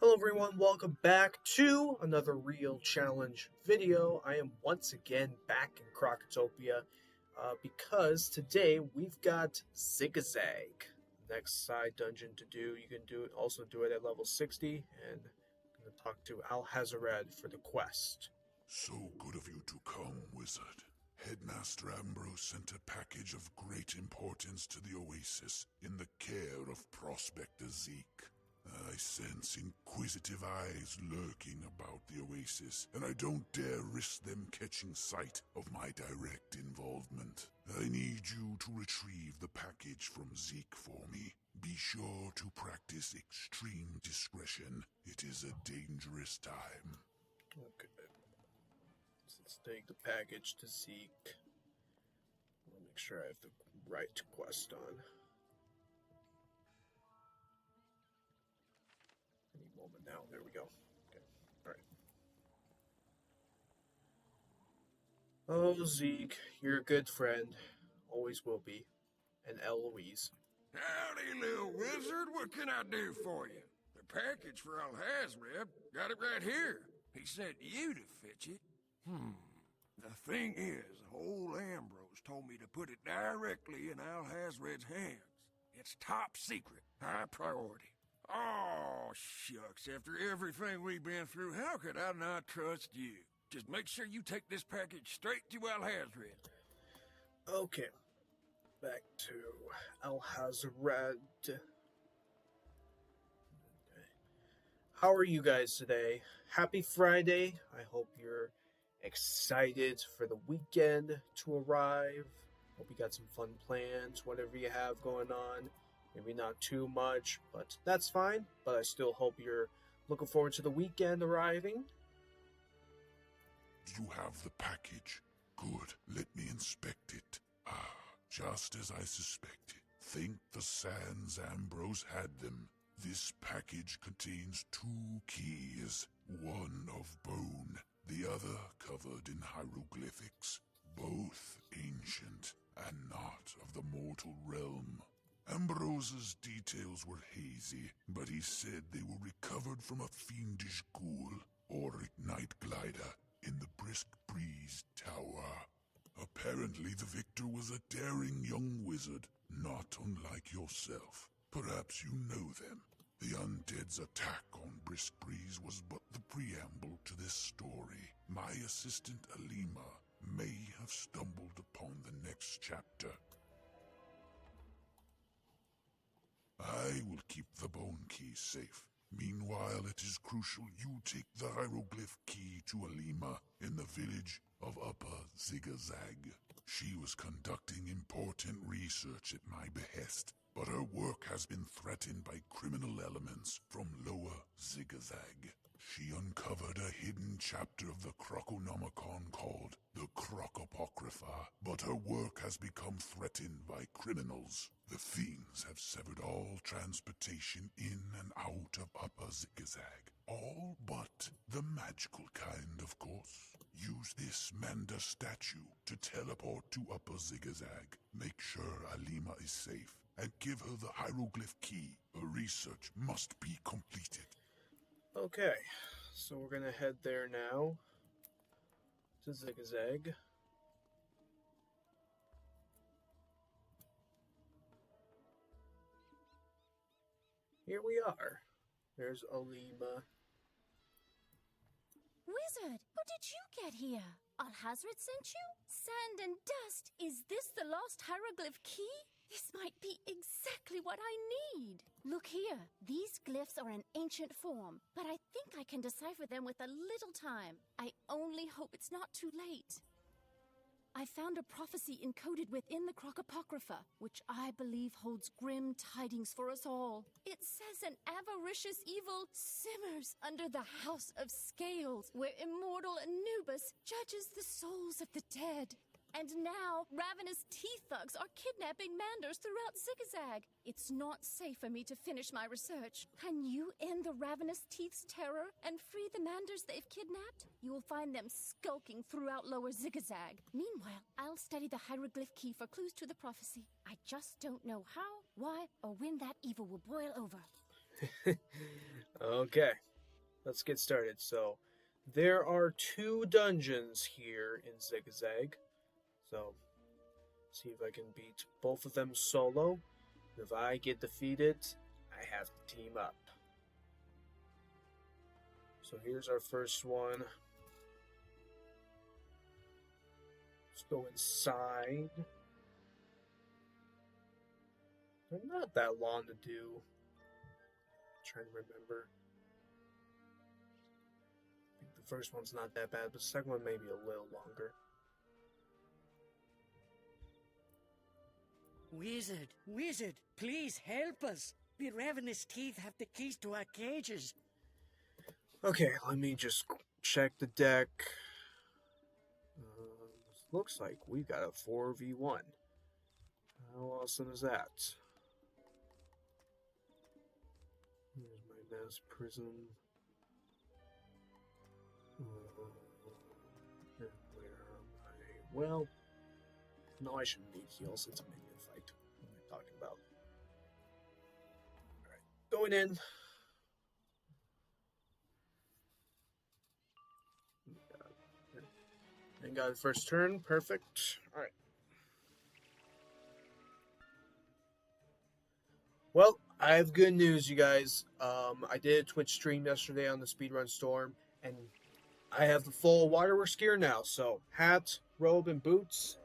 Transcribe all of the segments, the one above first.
Hello everyone, welcome back to another Real Challenge video. I am once again back in Crocotopia because today we've got Zigazag. Next side dungeon to do. You can also do it at level 60, and I'm going to talk to Alhazared for the quest. So good of you to come, Wizard. Headmaster Ambrose sent a package of great importance to the Oasis in the care of Prospector Zeke. I sense inquisitive eyes lurking about the Oasis, and I don't dare risk them catching sight of my direct involvement. I need you to retrieve the package from Zeke for me. Be sure to practice extreme discretion. It is a dangerous time. Okay. Let's take the package to Zeke. I'll make sure I have the right quest on. Any moment now. There we go. Okay. Alright. Oh, Zeke, you're a good friend. Always will be. And Eloise. Howdy, little wizard. What can I do for you? The package for Alhazared. Got it right here. He sent you to fetch it. The thing is, old Ambrose told me to put it directly in Alhazared's hands. It's top secret, high priority. Oh, shucks. After everything we've been through, how could I not trust you? Just make sure you take this package straight to Alhazared. Okay. Back to Alhazared. Okay. How are you guys today? Happy Friday. I hope you're excited for the weekend to arrive. Hope you got some fun plans, whatever you have going on. Maybe not too much, but that's fine. But I still hope you're looking forward to the weekend arriving. You have the package. Good. Let me inspect it. Ah, just as I suspected. Think the Sans Ambrose had them. This package contains 2 keys. One of bone, the other covered in hieroglyphics. Both ancient and not of the mortal realm. Ambrose's details were hazy, but he said they were recovered from a fiendish ghoul, Auric Night Glider, in the Brisk Breeze Tower. Apparently the victor was a daring young wizard, not unlike yourself. Perhaps you know them. The undead's attack on Brisk Breeze was but the preamble to this story. My assistant Alima may have stumbled upon the next chapter. I will keep the bone key safe. Meanwhile, it is crucial you take the hieroglyph key to Alima in the village of Upper Zigazag. She was conducting important research at my behest, but her work has been threatened by criminal elements from Lower Zigazag. She uncovered a hidden chapter of the Croconomicon called the Crocopocrypha, but her work has become threatened by criminals. The fiends have severed all transportation in and out of Upper Zigazag. All but the magical kind, of course. Use this Manda statue to teleport to Upper Zigazag. Make sure Alima is safe, and give her the hieroglyph key. Her research must be completed. Okay, so we're gonna head there now to Zigazag. Here we are. There's Alima. Wizard, how did you get here? Alhazared sent you? Sand and dust! Is this the lost hieroglyph key? This might be exactly what I need. Look here. These glyphs are in ancient form, but I think I can decipher them with a little time. I only hope it's not too late. I found a prophecy encoded within the Crocopocrypha, which I believe holds grim tidings for us all. It says an avaricious evil simmers under the House of Scales, where immortal Anubis judges the souls of the dead. And now, ravenous teeth thugs are kidnapping Manders throughout Zigazag. It's not safe for me to finish my research. Can you end the ravenous teeth's terror and free the Manders they've kidnapped? You will find them skulking throughout Lower Zigazag. Meanwhile, I'll study the hieroglyph key for clues to the prophecy. I just don't know how, why, or when that evil will boil over. Okay, let's get started. So, there are 2 dungeons here in Zigazag. So, see if I can beat both of them solo. If I get defeated, I have to team up. So here's our first one. Let's go inside. They're not that long to do. I'm trying to remember. I think the first one's not that bad, but the second one may be a little longer. Wizard, please help us. The ravenous teeth have the keys to our cages. Okay, let me just check the deck. Looks like we got a 4v1. How awesome is that? Here's my mass prism. And where am I? Well, no, I shouldn't need heals. It's a minion fight. What am I talking about? Alright, going in. And got the first turn. Perfect. Alright. Well, I have good news, you guys. I did a Twitch stream yesterday on the Speedrun Storm, and I have the full Waterworks gear now. So, hat, robe, and boots.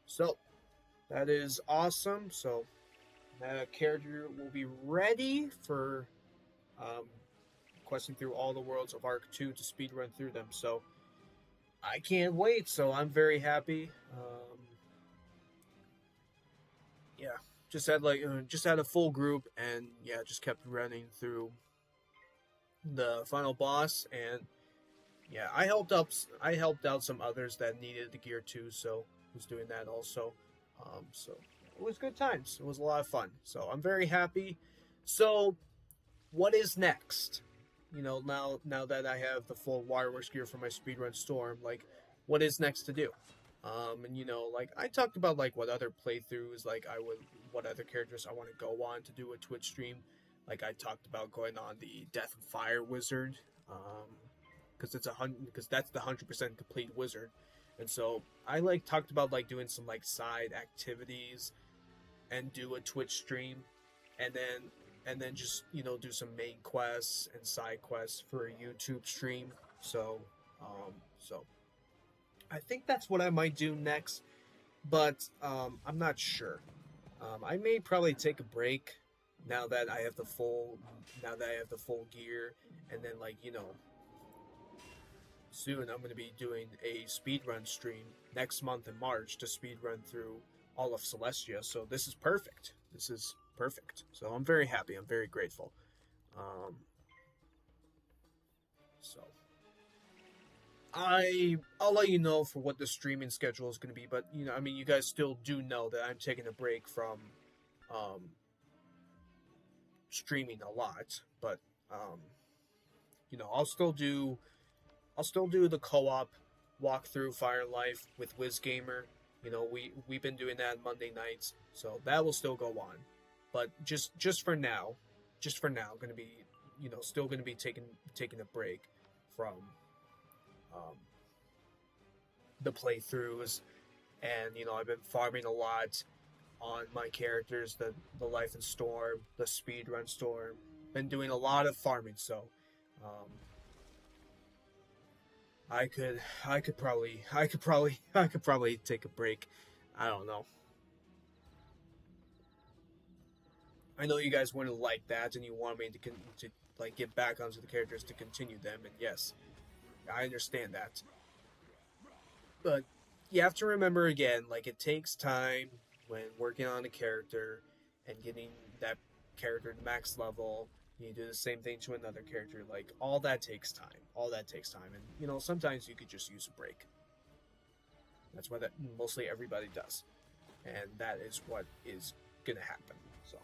So, that is awesome. So, that character will be ready for questing through all the worlds of Arc 2 to speedrun through them. So, I can't wait. So, I'm very happy. Yeah, just had a full group, and yeah, just kept running through the final boss, and yeah, I helped out some others that needed the gear too, so was doing that also. So it was good times. It was a lot of fun. So I'm very happy. So what is next? You know, now that I have the full Waterworks gear for my speedrun storm, like, what is next to do? And you know, like, I talked about like what other playthroughs, like what other characters I want to go on to do a Twitch stream. Like, I talked about going on the Death and Fire Wizard, because that's the 100% complete wizard. And so I talked about doing some side activities and do a Twitch stream, and then just do some main quests and side quests for a YouTube stream. So I think that's what I might do next, but I'm not sure. I may probably take a break now that I have the full gear, and then soon I'm going to be doing a speedrun stream next month in March to speedrun through all of Celestia. So this is perfect. So I'm very happy. I'm very grateful. So I'll let you know for what the streaming schedule is going to be, but you guys still do know that I'm taking a break from streaming a lot, but I'll still do the co-op walkthrough Fire and Life with WizGamer. We've been doing that Monday nights, so that will still go on. But just for now, going to be still going to be taking a break from the playthroughs, and I've been farming a lot on my characters, the Life and Storm, the Speedrun Storm. Been doing a lot of farming, so I could probably take a break. I don't know. I know you guys wouldn't like that, and you want me to get back onto the characters to continue them, and yes, I understand that. But you have to remember again, it takes time when working on a character and getting that character to max level. You do the same thing to another character. All that takes time. And sometimes you could just use a break. That's what mostly everybody does, and that is what is gonna happen. So,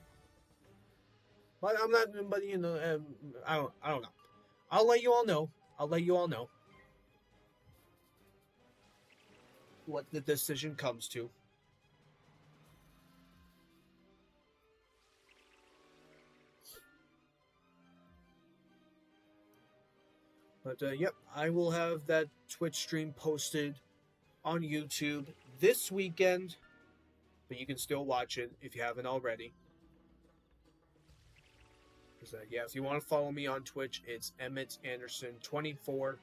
but I'm not. But I don't know. I'll let you all know. What the decision comes to. But yep, I will have that Twitch stream posted on YouTube this weekend, but you can still watch it if you haven't already. Yeah, if you want to follow me on Twitch, it's Emmett Anderson 24,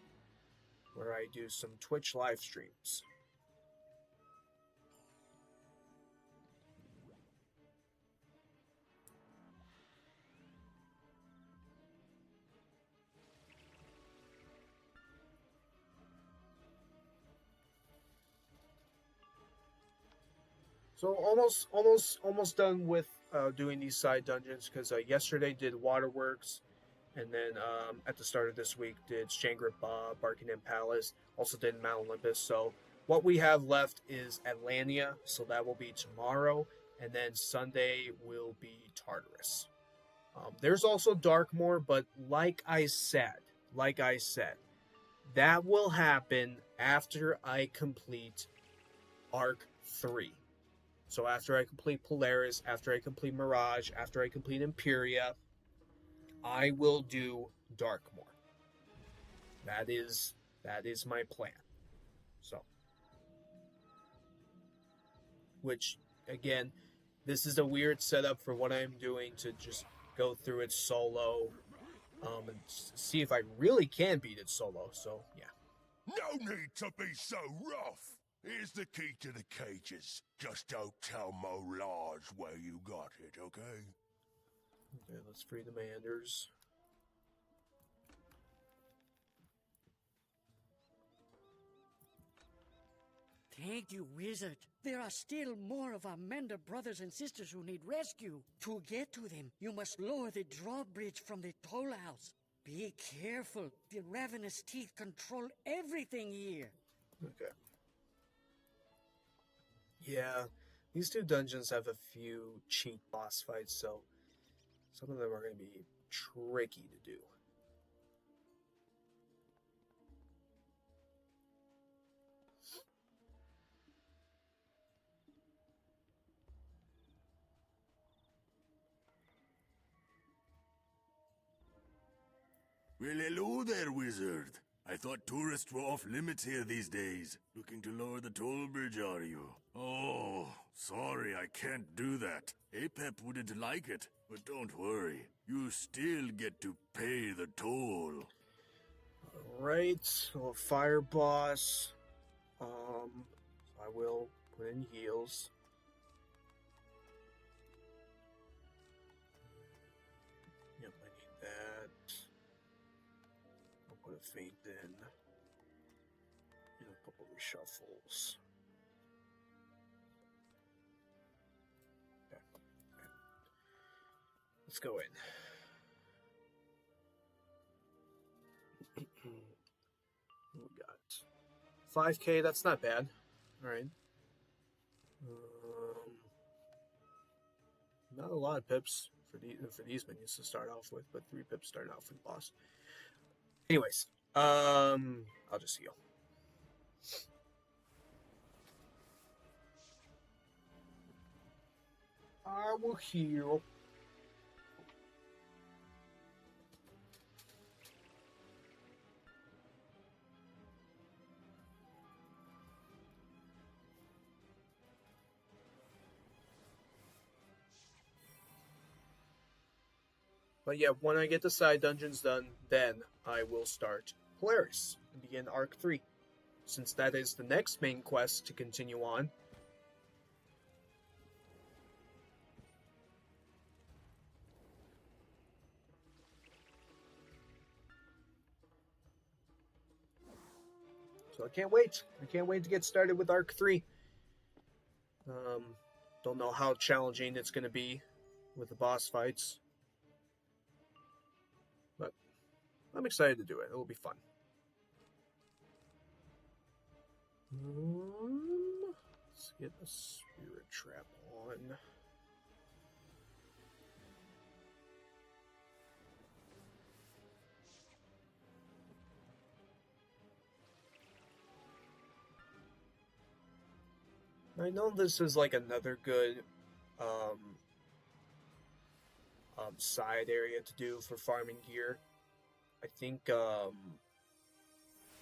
where I do some Twitch live streams. So almost done with doing these side dungeons, because yesterday did Waterworks, and then at the start of this week did Shangri-La, Barkingham Palace, also did Mount Olympus. So what we have left is Atlantia, so that will be tomorrow, and then Sunday will be Tartarus. There's also Darkmoor, but like I said, that will happen after I complete Arc 3. So after I complete Polaris, after I complete Mirage, after I complete Imperia, I will do Darkmoor. That is my plan. So, which again, this is a weird setup for what I'm doing, to just go through it solo, and see if I really can beat it solo. So yeah. No need to be so rough. Here's the key to the cages. Just don't tell Mo Lodge where you got it, okay? Okay, let's free the Manders. Thank you, Wizard. There are still more of our Mender brothers and sisters who need rescue. To get to them, you must lower the drawbridge from the toll house. Be careful. The ravenous teeth control everything here. Okay. Yeah, these two dungeons have a few cheat boss fights, so some of them are going to be tricky to do. Well, hello there, Wizard. I thought tourists were off limits here these days. Looking to lower the toll bridge, are you? Oh, sorry, I can't do that. Apep wouldn't like it, but don't worry. You still get to pay the toll. Alright, so a fire boss. I will put in heals. Yep, I need that. I'll put a feint in. And a couple reshuffles. Okay. Let's go in. What we got? 5K, that's not bad. Alright. Not a lot of pips for these minions to start off with, but 3 pips starting out for the boss. Anyways, I'll just heal. I will heal. But yeah, when I get the side dungeons done, then I will start Polaris and begin Arc 3, since that is the next main quest to continue on. So I can't wait. I can't wait to get started with Arc 3. Don't know how challenging it's going to be with the boss fights. But I'm excited to do it. It'll be fun. Let's get a spirit trap on. I know this is like another good side area to do for farming gear. I think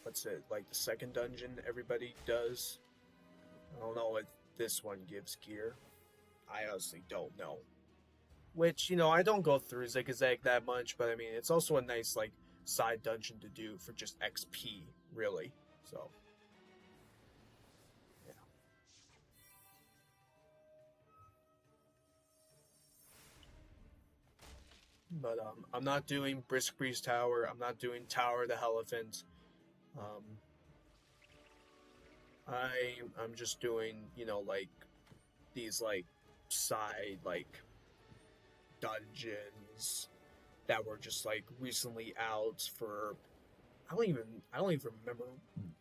what's it, like the second dungeon everybody does. I don't know if this one gives gear. I honestly don't know. Which, you know, I don't go through Zigazag that much, but I mean, it's also a nice, like, side dungeon to do for just XP, really. So, yeah. But, I'm not doing Brisk Breeze Tower. I'm not doing Tower of the Elephant. Um, I'm just doing, you know, like, these, like, side, like, dungeons that were just like recently out for I don't even remember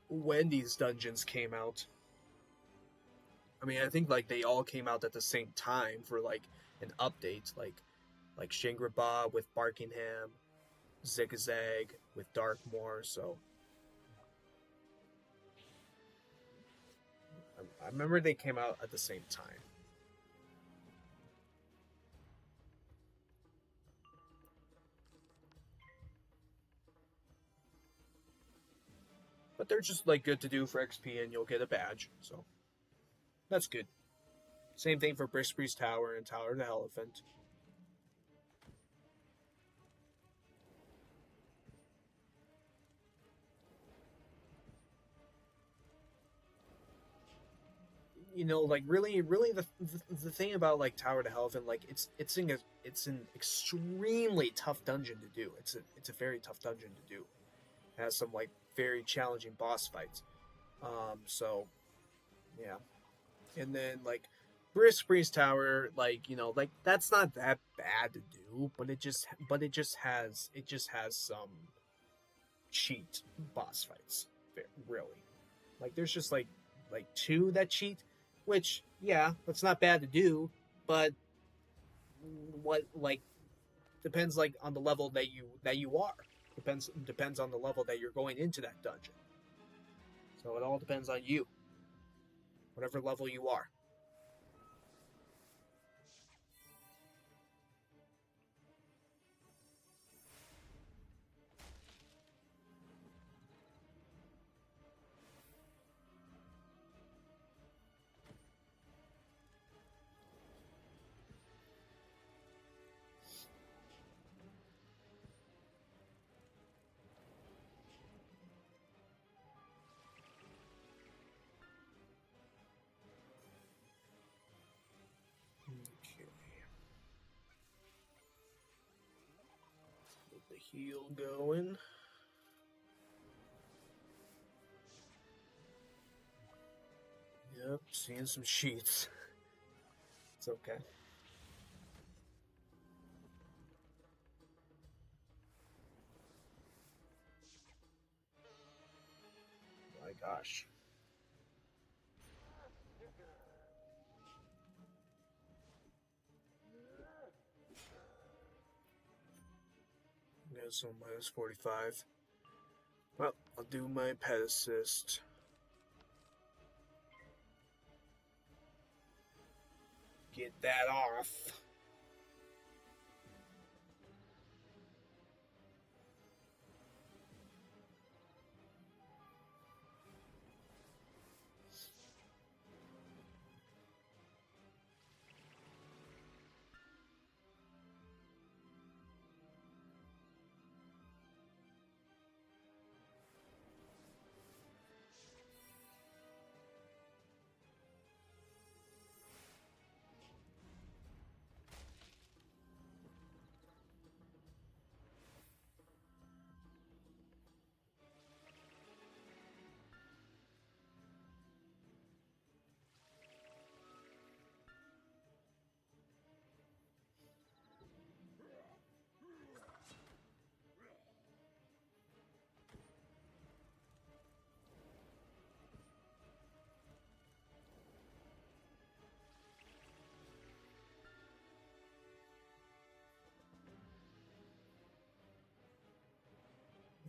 when these dungeons came out. I mean, I think like they all came out at the same time for like an update, like Shingraba with Barkingham, Zigazag with Darkmoor. So I remember they came out at the same time. But they're just like good to do for XP, and you'll get a badge. So that's good. Same thing for Brisk Breeze Tower and Tower of the Elephant. You know, like really the thing about like Tower of the Elephant, like it's an extremely tough dungeon to do. It's a very tough dungeon to do. It has some like very challenging boss fights. So yeah, and then like Brisk Breeze Tower, like you know, like that's not that bad to do, but it just has some cheat boss fights. Really, like there's just like two that cheat, which yeah, that's not bad to do, but what like depends like on the level that you are. Depends on the level that you're going into that dungeon. So it all depends on you, whatever level you are. Okay. Get the heal going. Yep, seeing some sheets. It's okay. My gosh. Got some minus 45. Well, I'll do my pet assist. Get that off.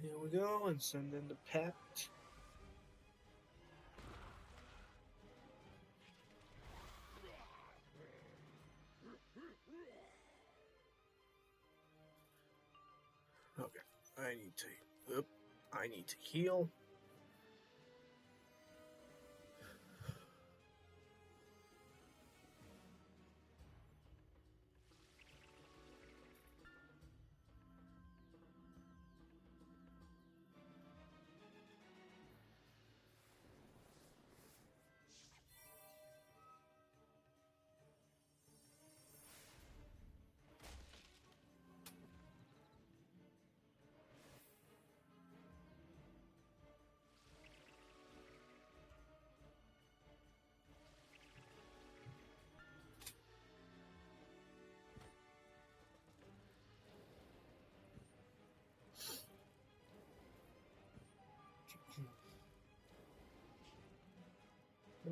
Here we go, and send in the pet. Okay, I need to heal.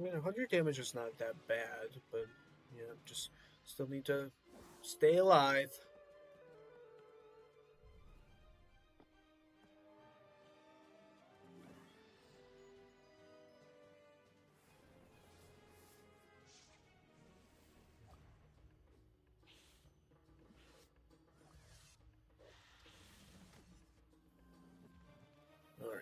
mean, 100 damage is not that bad, but yeah, just still need to stay alive. All right.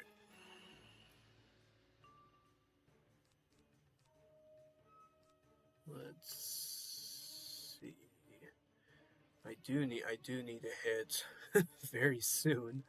Let's see. I do need a hit very soon.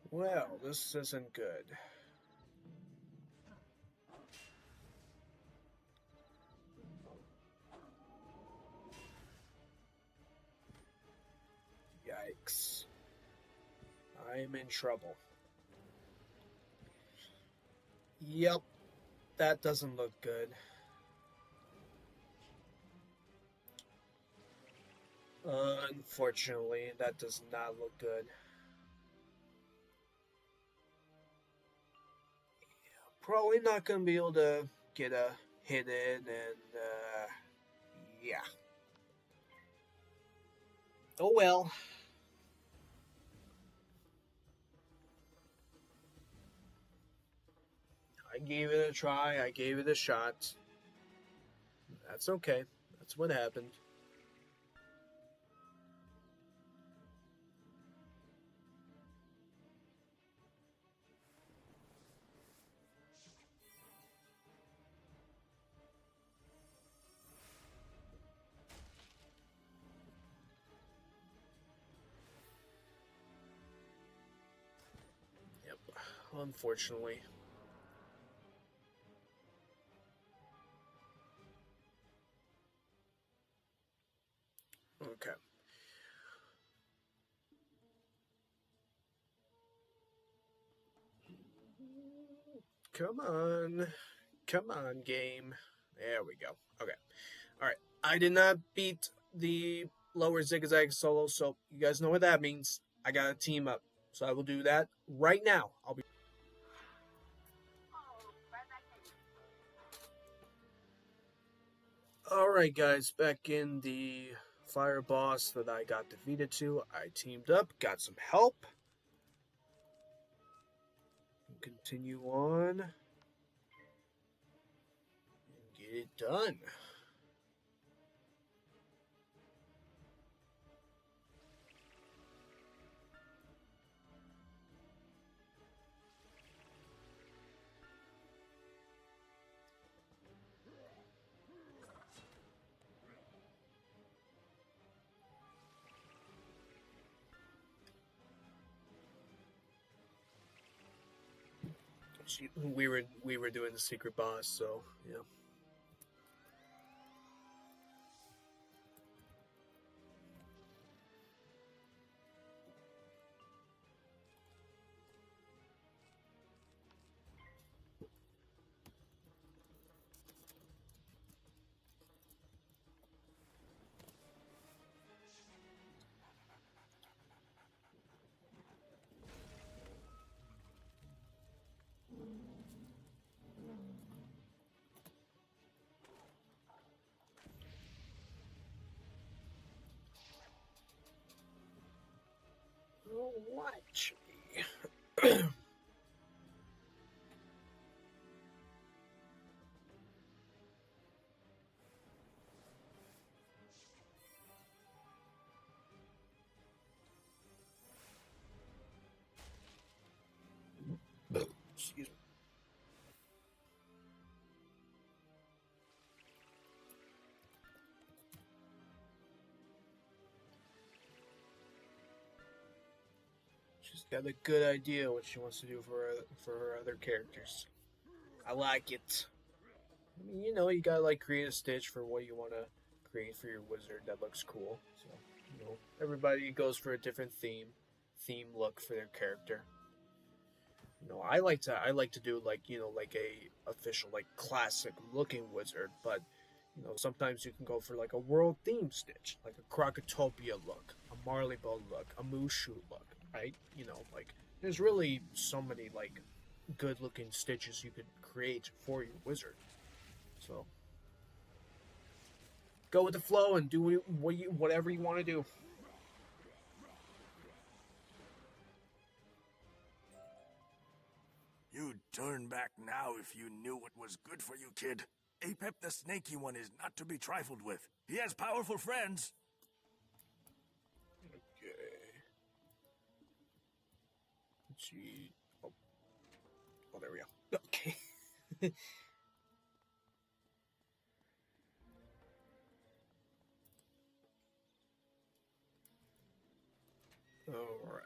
Well, this isn't good. Yikes. I'm in trouble. Yep, that doesn't look good. Unfortunately, that does not look good. Probably not going to be able to get a hit in, and yeah. Oh well. I gave it a try, I gave it a shot. That's okay. That's what happened. Yep, unfortunately. Okay. Come on. Come on, game. There we go. Okay. Alright. I did not beat the lower Zigazag solo, so you guys know what that means. I gotta team up. So I will do that right now. I'll be. Alright, guys. Back in the fire boss that I got defeated to, I teamed up, got some help. Continue on. And get it done. We were doing the secret boss, so yeah. Watch me. Excuse me. She's got a good idea what she wants to do for her other characters. I like it. I mean, you know, you gotta like create a stitch for what you want to create for your wizard that looks cool. So, you know, everybody goes for a different theme look for their character. You know, I like to do like, you know, like a official like classic looking wizard, but you know, sometimes you can go for like a world theme stitch, like a Crocotopia look, a Marleybo look, a Mushu look, right? You know, like there's really so many like good looking stitches you could create for your wizard. So go with the flow and do whatever you want to do. You'd turn back now if you knew what was good for you, kid. Apep the Snaky One is not to be trifled with. He has powerful friends. Okay. Let's see. Oh, there we go. Okay. Alright.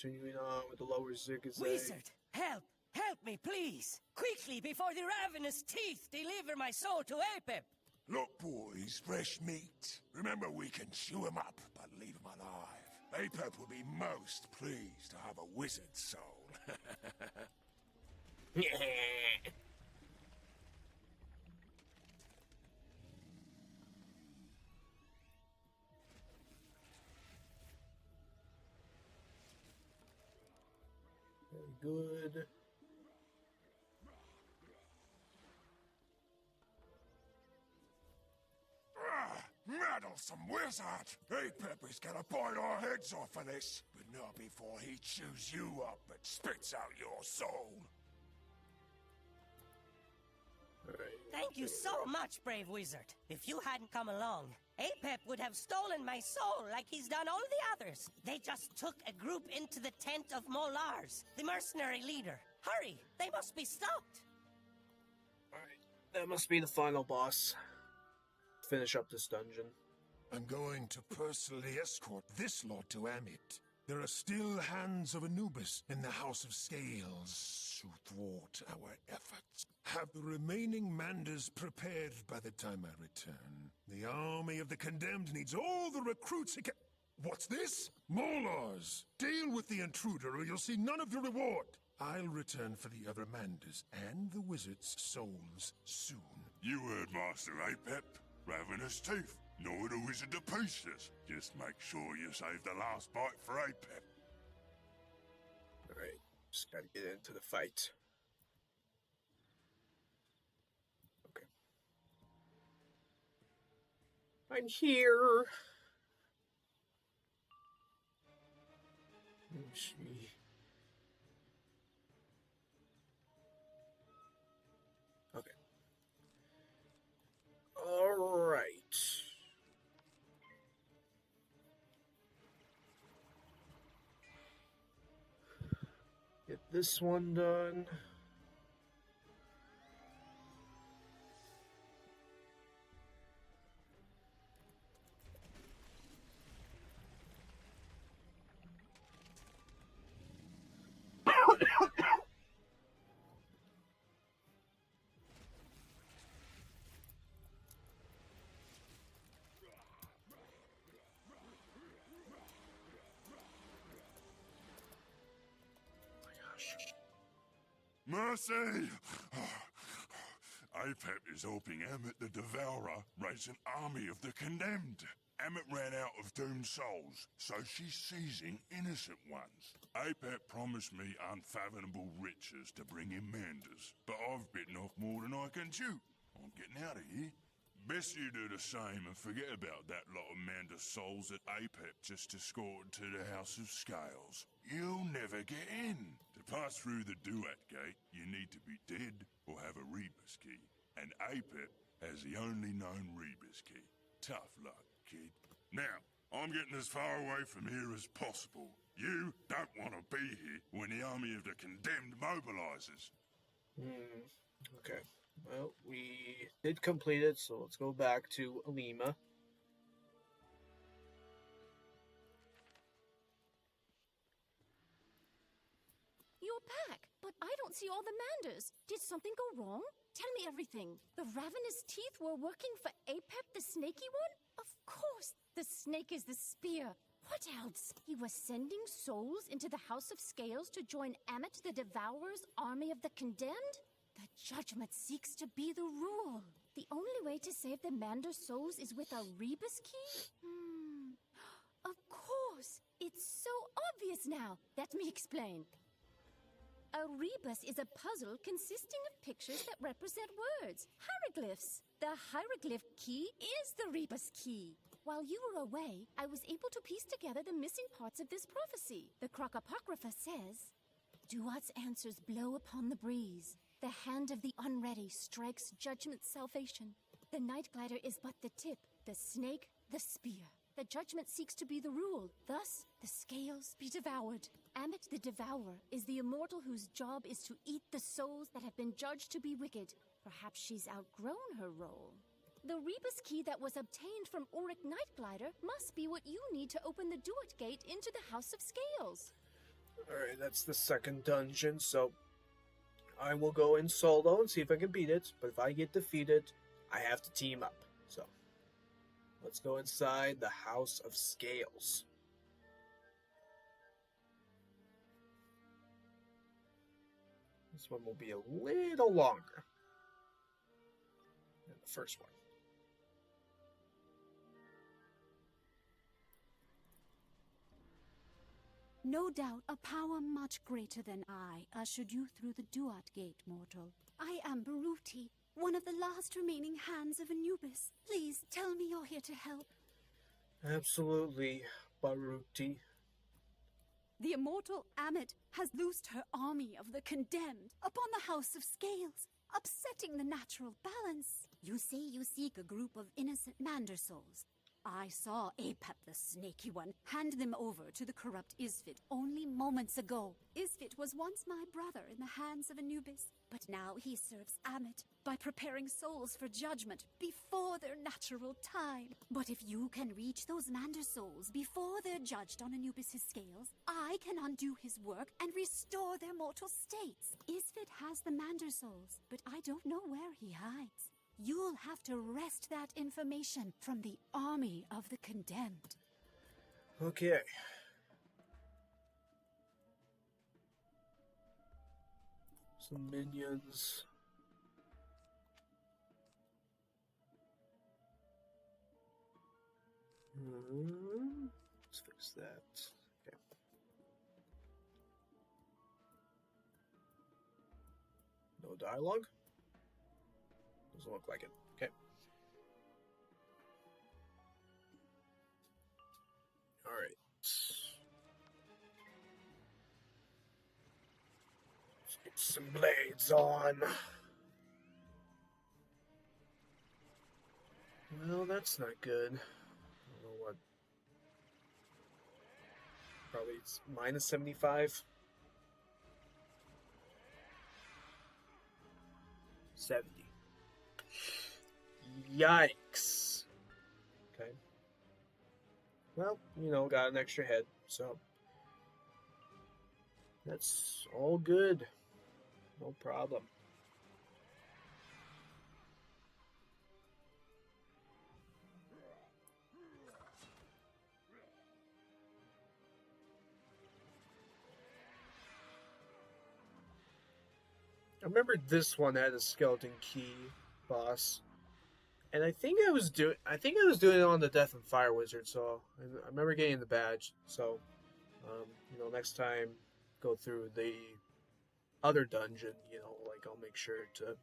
Continuing on with the lower zigazag. Wizard, help! Help me, please! Quickly, before the ravenous teeth deliver my soul to Apep! Look, boys, fresh meat. Remember, we can chew him up, but leave him alive. Apep will be most pleased to have a wizard's soul. Very good. Meddlesome wizard! Apep is gonna bite our heads off for this, but not before he chews you up and spits out your soul. Thank you so much, brave wizard. If you hadn't come along, Apep would have stolen my soul like he's done all the others. They just took a group into the tent of Molars, the mercenary leader. Hurry, they must be stopped. Alright, that must be the final boss. Finish up this dungeon. I'm going to personally escort this lot to Amit. There are still hands of Anubis in the House of Scales to thwart our efforts. Have the remaining Manders prepared by the time I return. The army of the condemned needs all the recruits it can... What's this? Molars! Deal with the intruder or you'll see none of your reward. I'll return for the other Manders and the wizard's souls soon. You heard Master Apep. Ravenous teeth. Gnaw the wizard to pieces. Just make sure you save the last bite for Apep. Alright, just gotta get into the fight. Okay. I'm here! Let me see. Okay. Alright. Get this one done. Mercy! Apep is helping Amit the Devourer raise an army of the condemned. Amit ran out of doomed souls, so she's seizing innocent ones. Apep promised me unfathomable riches to bring in Manders, but I've bitten off more than I can chew. I'm getting out of here. Best you do the same and forget about that lot of Manders souls that Apep just escorted to the House of Scales. You'll never get in. To pass through the Duat Gate, you need to be dead or have a Rebus key. And Apep has the only known Rebus key. Tough luck, kid. Now, I'm getting as far away from here as possible. You don't want to be here when the army of the condemned mobilizes. Okay. Well, we did complete it, so let's go back to Alima. You're back, but I don't see all the Manders. Did something go wrong? Tell me everything. The ravenous teeth were working for Apep, the snaky one? Of course, the snake is the spear. What else? He was sending souls into the House of Scales to join Amit the Devourer's army of the condemned? The judgment seeks to be the rule. The only way to save the Mander souls is with a rebus key? Of course! It's so obvious now. Let me explain. A rebus is a puzzle consisting of pictures that represent words, hieroglyphs. The hieroglyph key is the rebus key. While you were away, I was able to piece together the missing parts of this prophecy. The Crocapocrypha says, Duat's answers blow upon the breeze. The hand of the unready strikes judgment salvation. The night glider is but the tip, the snake, the spear. The judgment seeks to be the rule, thus the scales be devoured. Amit the Devourer is the immortal whose job is to eat the souls that have been judged to be wicked. Perhaps she's outgrown her role. The rebus key that was obtained from Auric Nightglider must be what you need to open the Duat gate into the House of Scales. Alright, that's the second dungeon, so I will go in solo and see if I can beat it, but if I get defeated, I have to team up. So, let's go inside the House of Scales. This one will be a little longer than the first one. No doubt a power much greater than I ushered you through the Duat Gate, mortal. I am Baruti, one of the last remaining hands of Anubis. Please tell me you're here to help. Absolutely, Baruti. The immortal Amit has loosed her army of the condemned upon the House of Scales, upsetting the natural balance. You say you seek a group of innocent Mander souls. I saw Apep the snaky one hand them over to the corrupt Isfit only moments ago. Isfit was once my brother in the hands of Anubis, but now he serves Amit by preparing souls for judgment before their natural time. But if you can reach those Mander souls before they're judged on Anubis' scales, I can undo his work and restore their mortal states. Isfit has the Mander souls, but I don't know where he hides. You'll have to wrest that information from the army of the condemned. Okay. Some minions. Let's fix that. Okay. No dialogue? Doesn't look like it. Okay. Alright. Let's get some blades on. Well, that's not good. I don't know what. Probably it's minus 75. 70. Yikes. Okay. Well, you know, got an extra head, so that's all good. No problem. I remember this one had a skeleton key boss. And I think I was doing it on the Death and Fire Wizard, so I remember getting the badge. So, you know, next time go through the other dungeon, you know, like I'll make sure to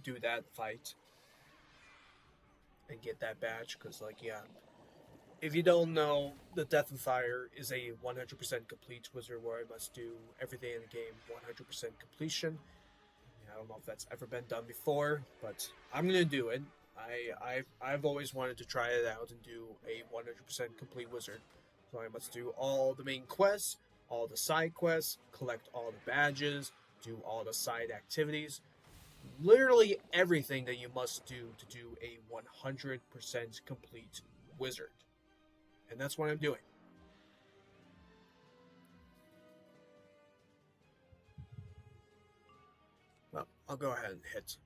do that fight and get that badge, because, like, yeah, if you don't know, the Death and Fire is a 100% complete wizard where I must do everything in the game 100% completion. I don't know if that's ever been done before, but I'm gonna do it. I've always wanted to try it out and do a 100% complete wizard. So I must do all the main quests, all the side quests, collect all the badges, do all the side activities. Literally everything that you must do to do a 100% complete wizard. And that's what I'm doing. Well, I'll go ahead and hit.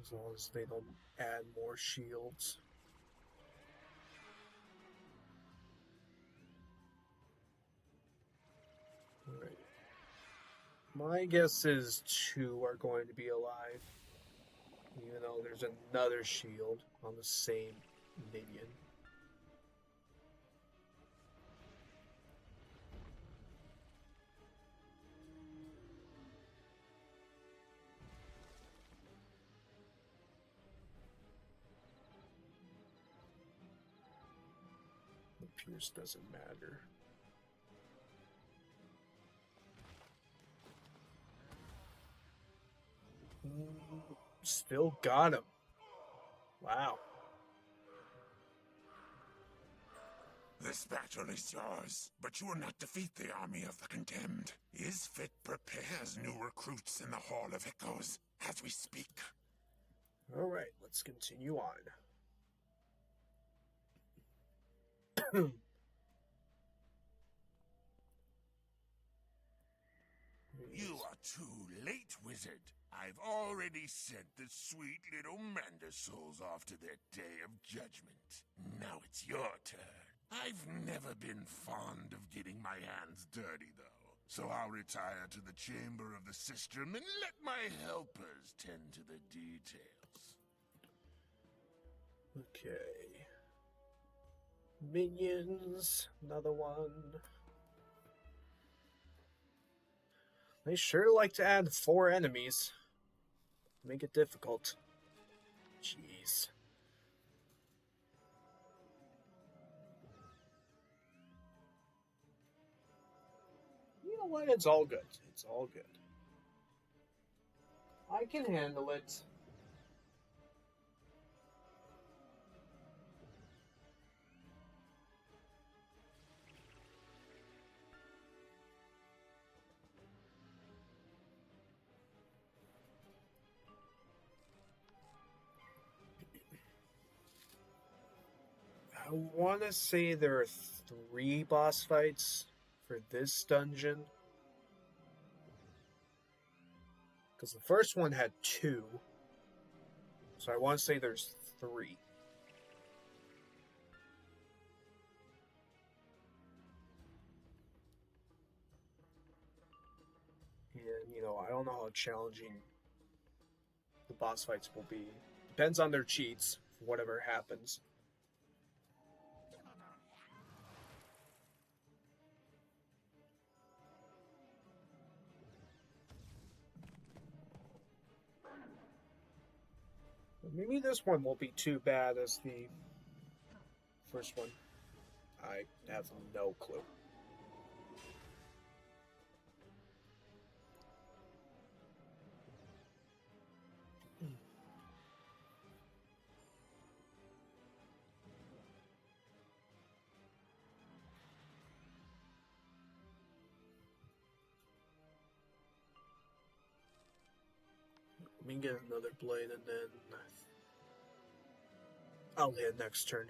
As long as they don't add more shields. Alright. My guess is 2 are going to be alive. Even though there's another shield on the same minion. The Pierce doesn't matter. Still got him. Wow. This battle is yours, but you will not defeat the army of the condemned. Isfit prepares new recruits in the Hall of Echoes as we speak. Alright, let's continue on. You are too late, wizard. I've already sent the sweet little Mandersouls off to their day of judgment. Now it's your turn. I've never been fond of getting my hands dirty, though. So I'll retire to the chamber of the sistrum and let my helpers tend to the details. Okay. Minions, another one. They sure like to add 4 enemies. Make it difficult. Jeez. You know what? It's all good. It's all good. I can handle it. I want to say there are 3 boss fights for this dungeon. Because the first one had 2. So I want to say there's 3. And, you know, I don't know how challenging the boss fights will be. Depends on their cheats, whatever happens. Maybe this one won't be too bad as the first one. I have no clue. Let me get another blade and then I'll hit next turn.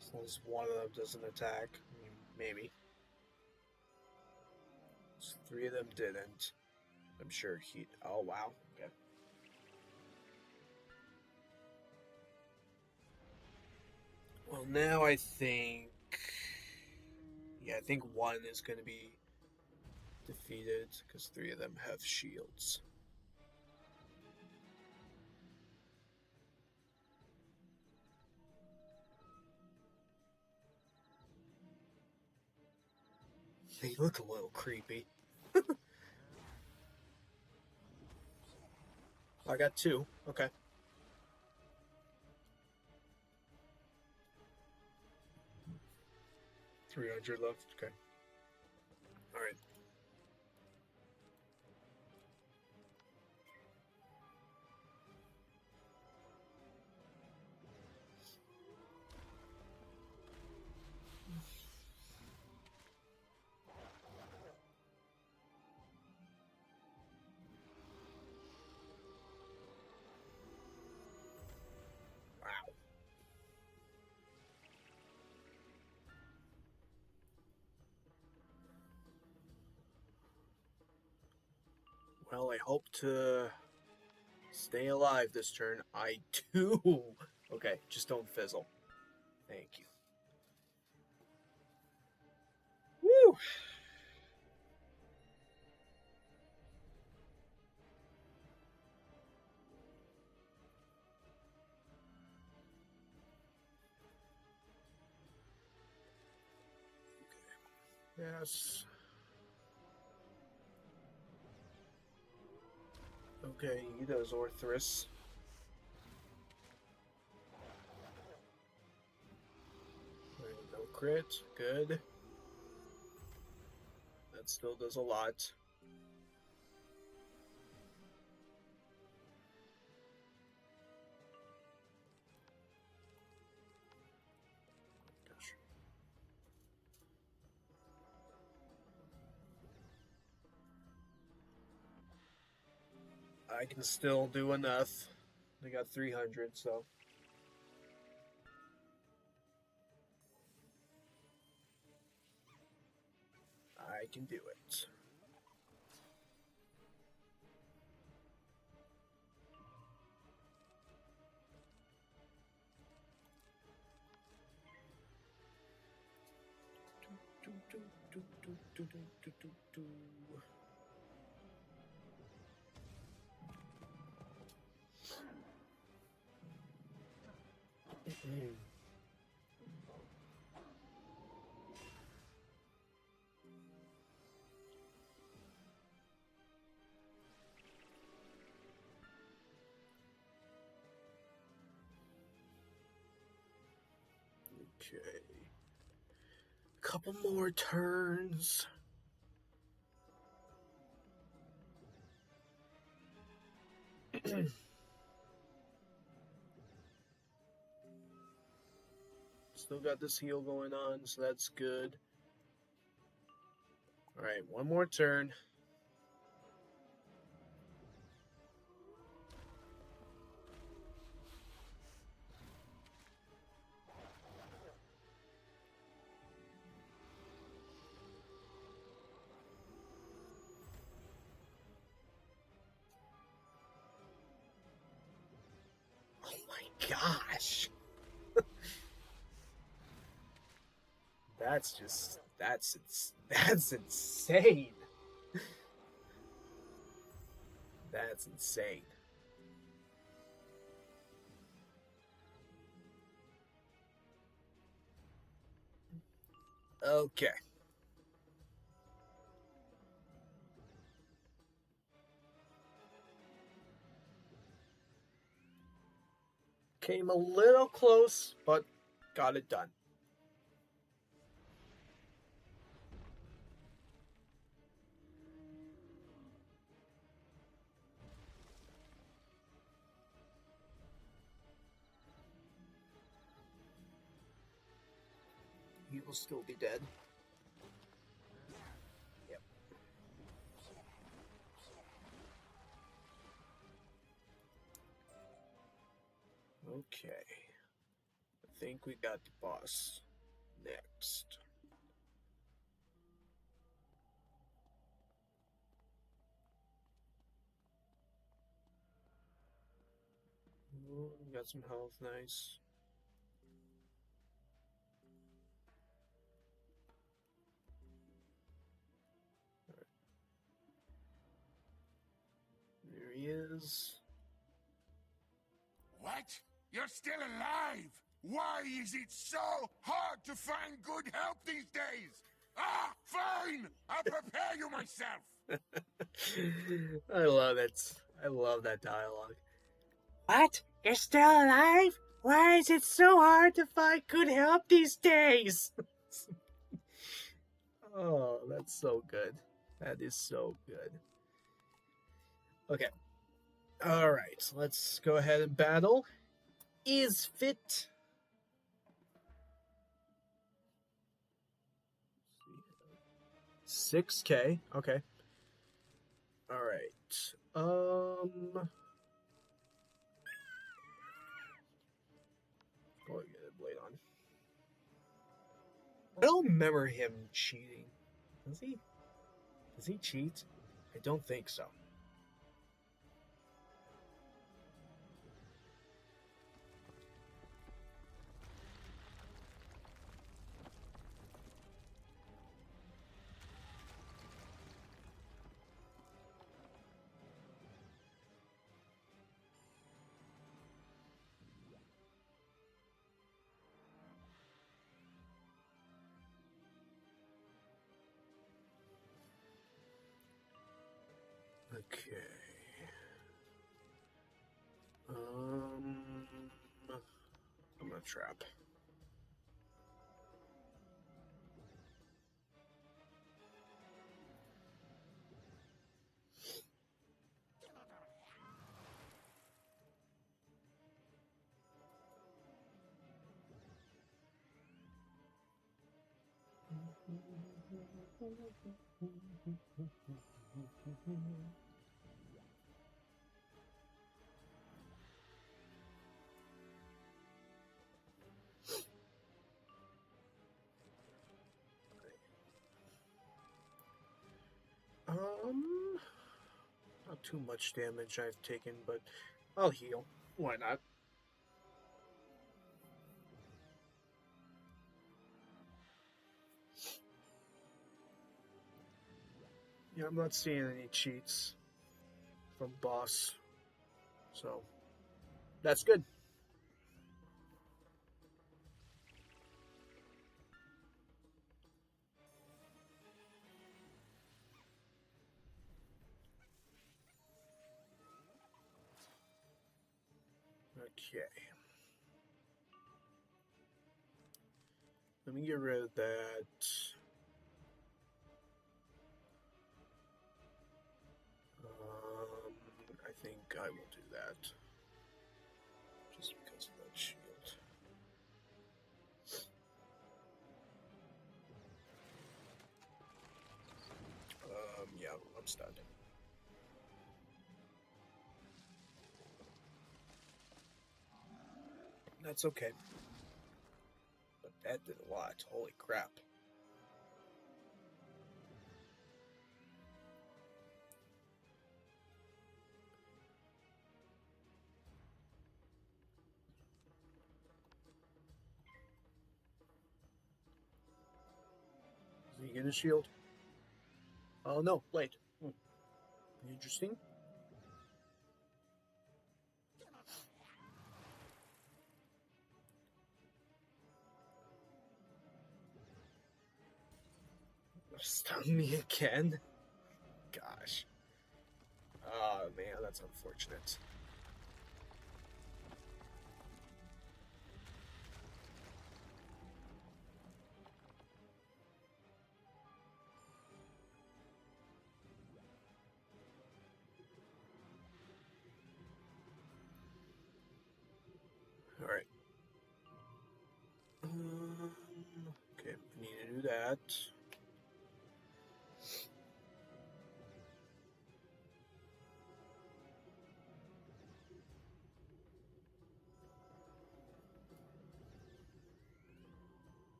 As long as one of them doesn't attack. I mean, maybe. So 3 of them didn't. I'm sure he... Oh, wow. Okay. Well, now I think... Yeah, I think one is going to be defeated because 3 of them have shields. They look a little creepy. I got 2. Okay. $300 left. Okay. All right. Wow. Well, I hope to stay alive this turn. I do. Okay, just don't fizzle. Thank you. Woo! Yes. Okay, he does Orthrus. No crit. Good. That still does a lot. Gosh. I can still do enough. I got 300, so. I can do it. Okay. Couple more turns. Still got this heal going on, so that's good. Alright, one more turn. Oh my gosh. That's insane. That's insane. Okay. Came a little close, but got it done. He will still be dead. Yep. Okay. I think we got the boss next. Ooh, got some health, nice. is... What? You're still alive? Why is it so hard to find good help these days? Ah, fine! I'll prepare you myself! I love it. I love that dialogue. What? You're still alive? Why is it so hard to find good help these days? Oh, that's so good. That is so good. Okay. Alright, let's go ahead and battle. Is fit. 6K. Okay. Alright. Oh, get a blade on. I don't remember him cheating. Does he? Does he cheat? I don't think so. Okay. I'm gonna trap. Not too much damage I've taken, but I'll heal. Why not? Yeah, I'm not seeing any cheats from boss, so that's good. Okay. Let me get rid of that. I think I will do that. Just because of that shield. Yeah, I'm stunned. That's okay. But that did a lot. Holy crap. Is he gonna shield? Oh no, blade. Interesting. Stun me again? Gosh. Oh man, that's unfortunate. Alright. Okay, we need to do that.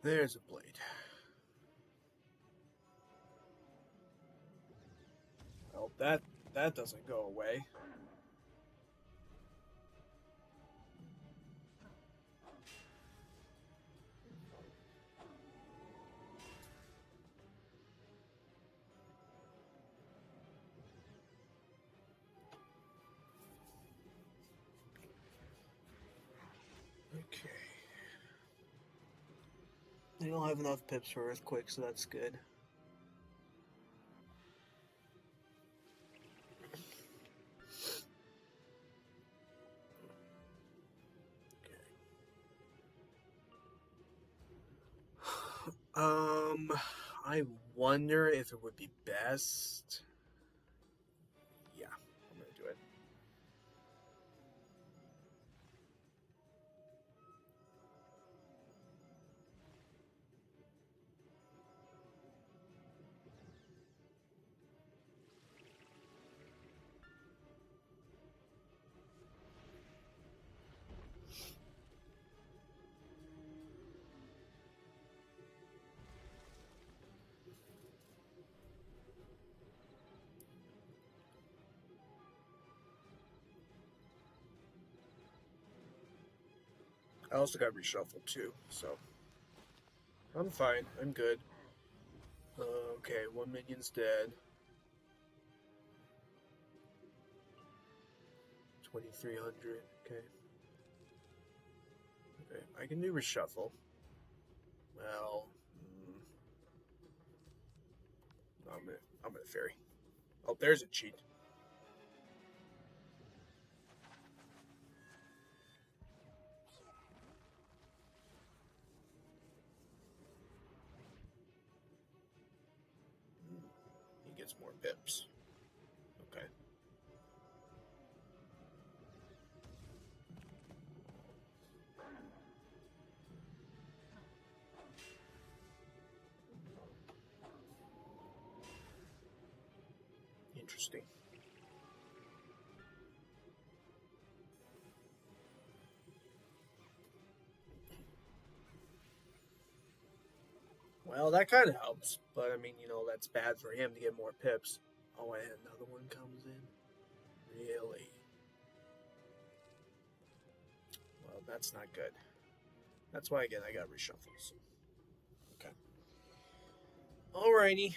There's a blade. Well, that doesn't go away. They don't have enough pips for Earthquake, so that's good. I wonder if it would be best. Yeah, I'm gonna do it. I also got reshuffled too, so I'm fine. I'm good. Okay, one minion's dead. 2,300. Okay. Okay, I can do reshuffle. Well, I'm gonna fairy. Oh, there's a cheat. He gets more pips. Okay. Interesting. Well, that kind of helps, but I mean, you know, that's bad for him to get more pips. Oh, and another one comes in? Really? Well, that's not good. That's why, again, I got reshuffled. So. Okay. Alrighty.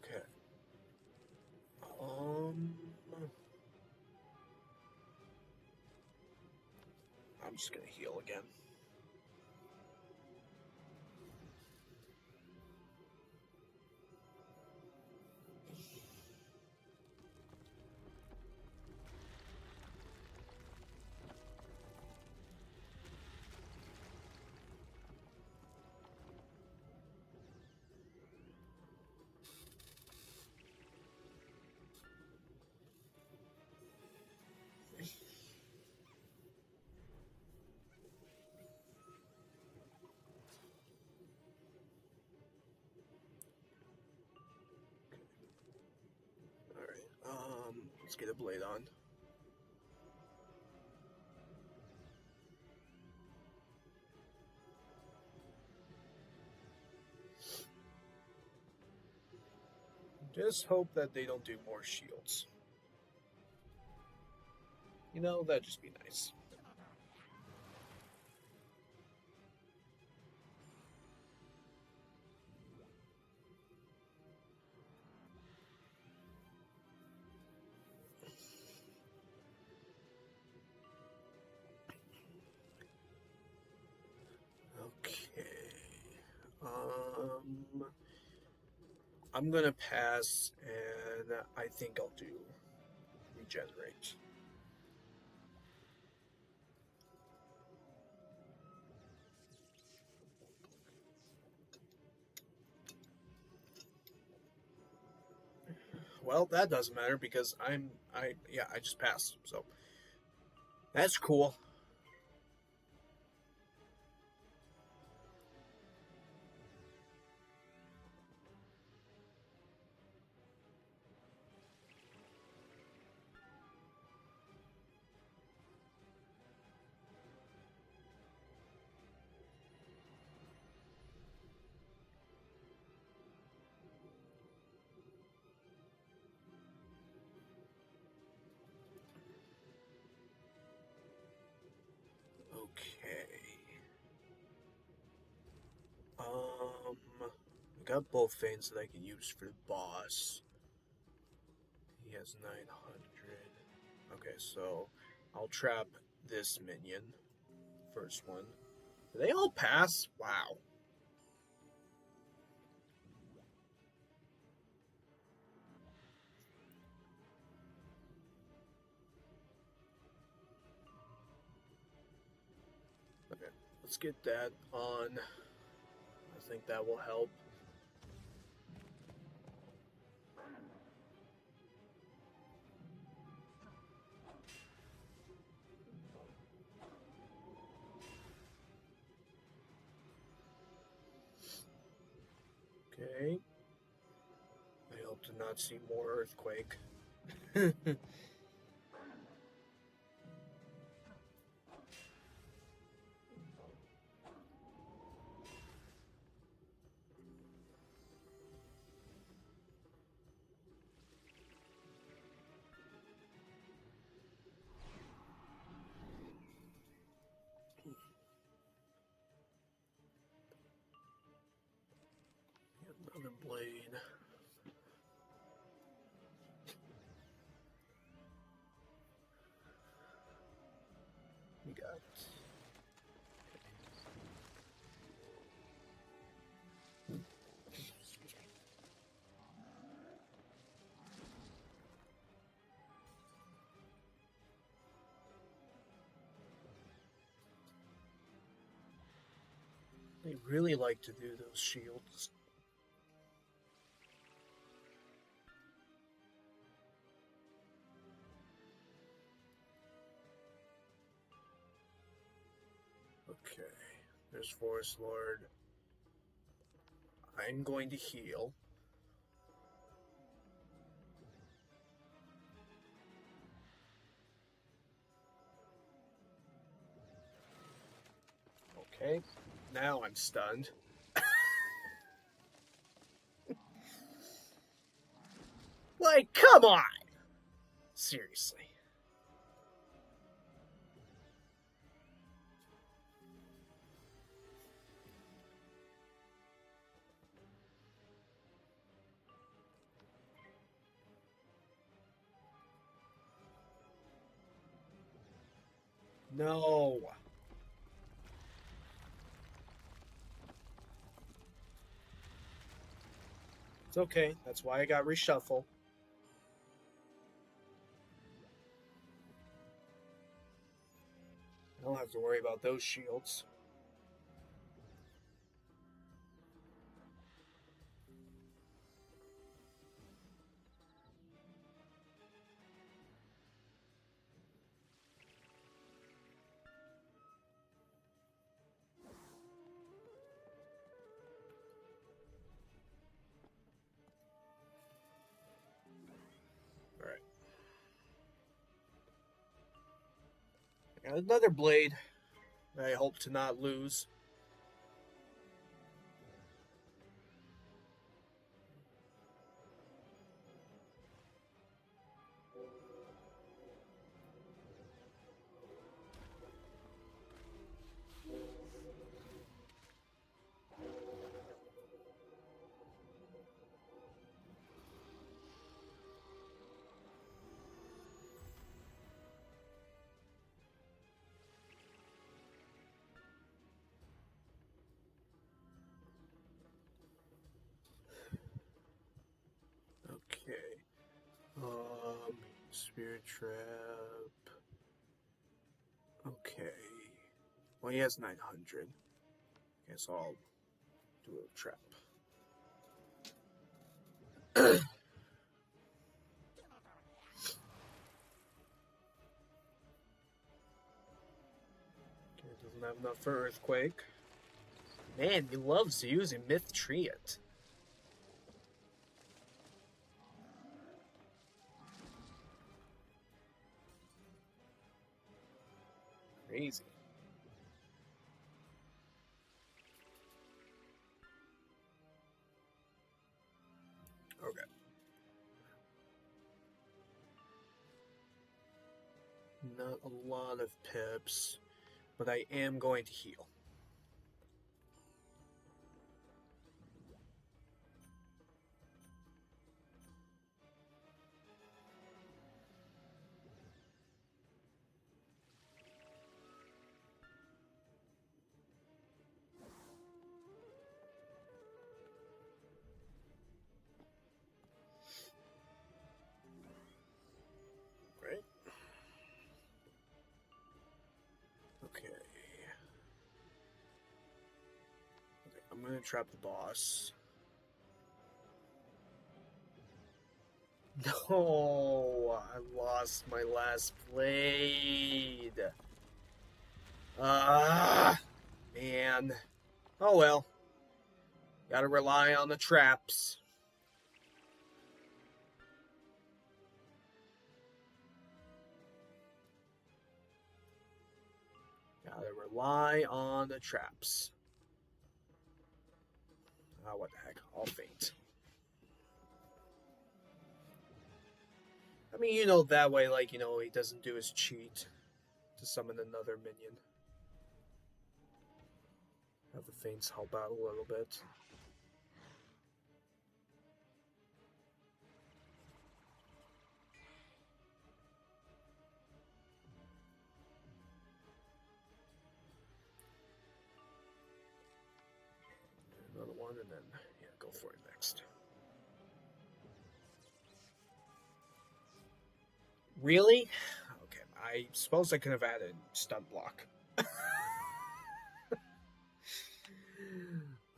Okay. I'm just gonna heal again. Let's get a blade on. Just hope that they don't do more shields. You know, that'd just be nice. Okay. I'm gonna pass, and I think I'll do regenerate. Well, that doesn't matter because I just passed, so that's cool. got both things that I can use for the boss. He has 900. Okay, so I'll trap this minion. First one. Do they all pass? Wow. Okay, let's get that on. I think that will help. Okay. I hope to not see more earthquake. Another blade. We got. They really like to do those shields. Okay, there's Forest Lord. I'm going to heal. Okay, now I'm stunned. Like, come on! Seriously. No. It's okay. That's why I got reshuffle. I don't have to worry about those shields. Alright. I got another blade that I hope to not lose. Okay. Spirit Trap. Okay. Well, he has 900. Okay, so I'll do a trap. Okay, doesn't have enough for Earthquake. Man, he loves using Myth Triot. Crazy. Okay. Not a lot of pips, but I am going to heal. I'm gonna trap the boss. No, I lost my last blade. Man. Oh well. Gotta rely on the traps. Gotta rely on the traps. Ah, what the heck? I'll faint. I mean, you know, that way, like, you know, he doesn't do his cheat to summon another minion. Have the feints help out a little bit. Another one, and then, yeah, go for it next. Really? Okay, I suppose I could have added stun block.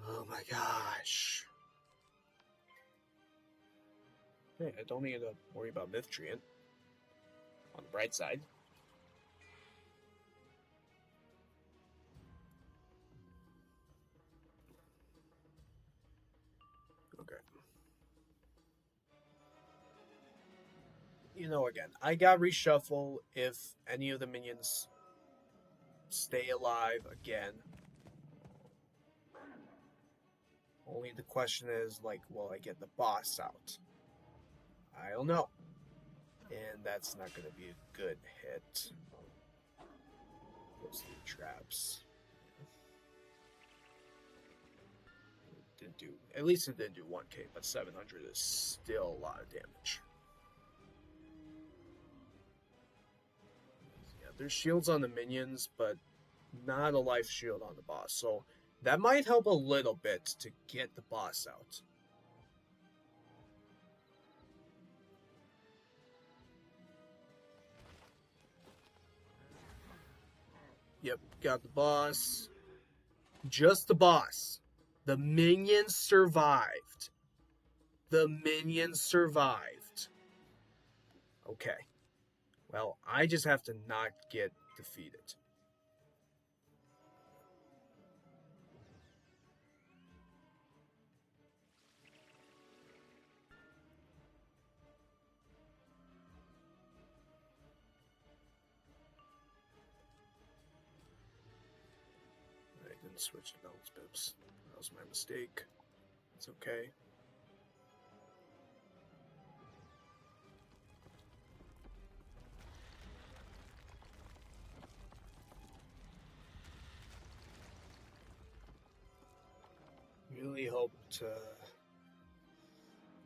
Oh my gosh. Hey, I don't need to worry about Myth-Treant. On the bright side. Okay. You know, again, I got reshuffle if any of the minions stay alive again. Only the question is, like, will I get the boss out? I don't know. And that's not going to be a good hit. Those 3 traps. Didn't do, at least it didn't do 1k, but 700 is still a lot of damage. Yeah, there's shields on the minions, but not a life shield on the boss. So that might help a little bit to get the boss out. Yep, got the boss. Just the boss. The minions survived. The minions survived. Okay. Well, I just have to not get defeated. I didn't switch to balance pips. That was my mistake. It's okay. Really hope to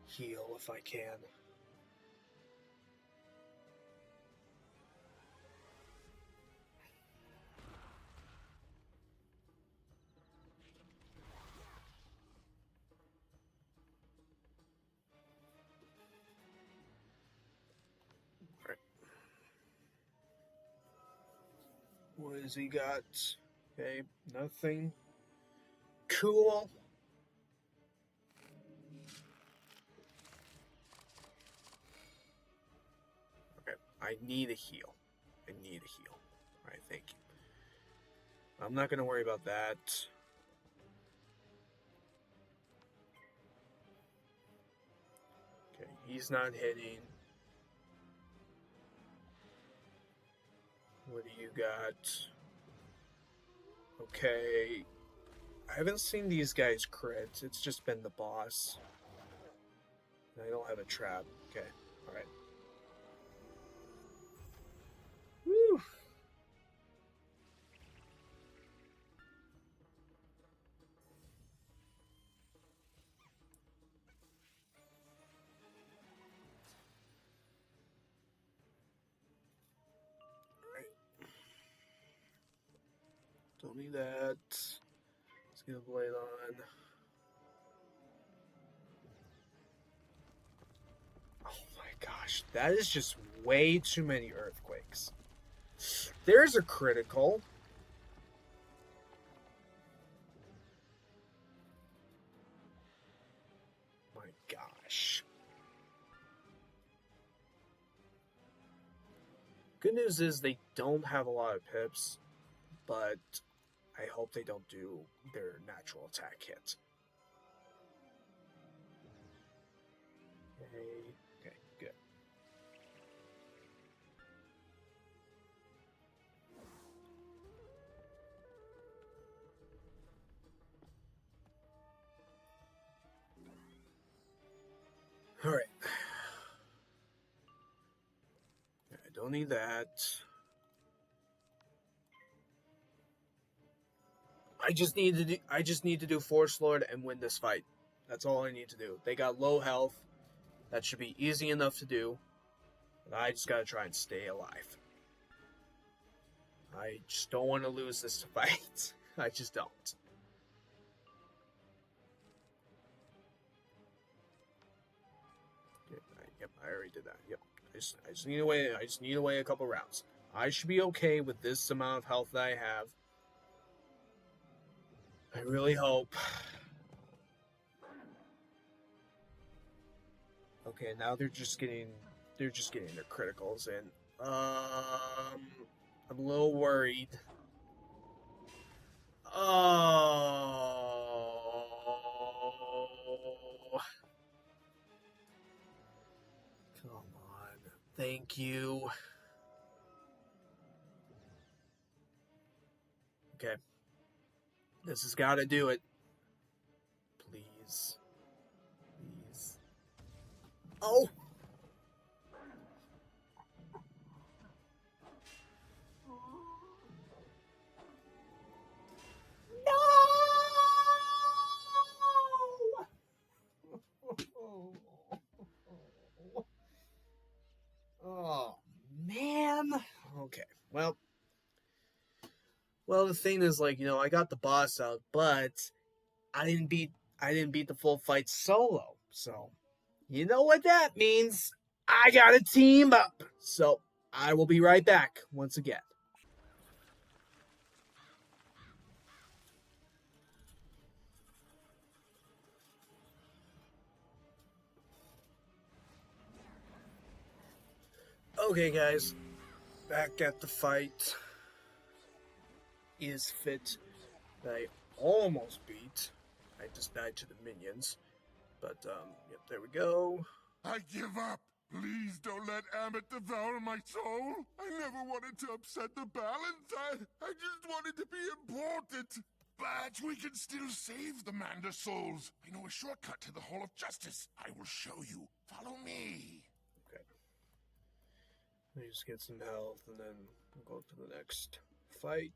heal if I can. Alright. What has he got? Okay, nothing. Cool. Okay, I need a heal. I need a heal. Alright, thank you. I'm not going to worry about that. Okay, he's not hitting. What do you got? Okay. I haven't seen these guys crit. It's just been the boss. I don't have a trap. Okay, alright. Woo! Alright. Don't need that. Let's get a blade on. Oh my gosh, that is just way too many earthquakes. There's a critical. Good news is they don't have a lot of pips, but I hope they don't do their natural attack hit. Okay, good. All right. I don't need that. I just need to do Force Lord and win this fight. That's all I need to do. They got low health. That should be easy enough to do. And I just gotta try and stay alive. I just don't want to lose this fight. I just don't. Yep, I already did that. Yep. I just need to wait a couple rounds. I should be okay with this amount of health that I have. I really hope. Okay, now they're just getting their criticals in. I'm a little worried. Oh. Come on. Thank you. Okay. This has got to do it. Please. Please. Oh! No! Oh, man. Okay. Well, the thing is, like, I got the boss out, but I didn't beat the full fight solo. So, you know what that means? I gotta team up. So, I will be right back once again. Okay, guys, back at the fight. Is fit that I almost beat. I just died to the minions. But, yep, there we go. I give up. Please don't let Amit devour my soul. I never wanted to upset the balance. I just wanted to be important. But we can still save the Manda souls. I know a shortcut to the Hall of Justice. I will show you. Follow me. Okay. Let me just get some health, and then we'll go to the next fight.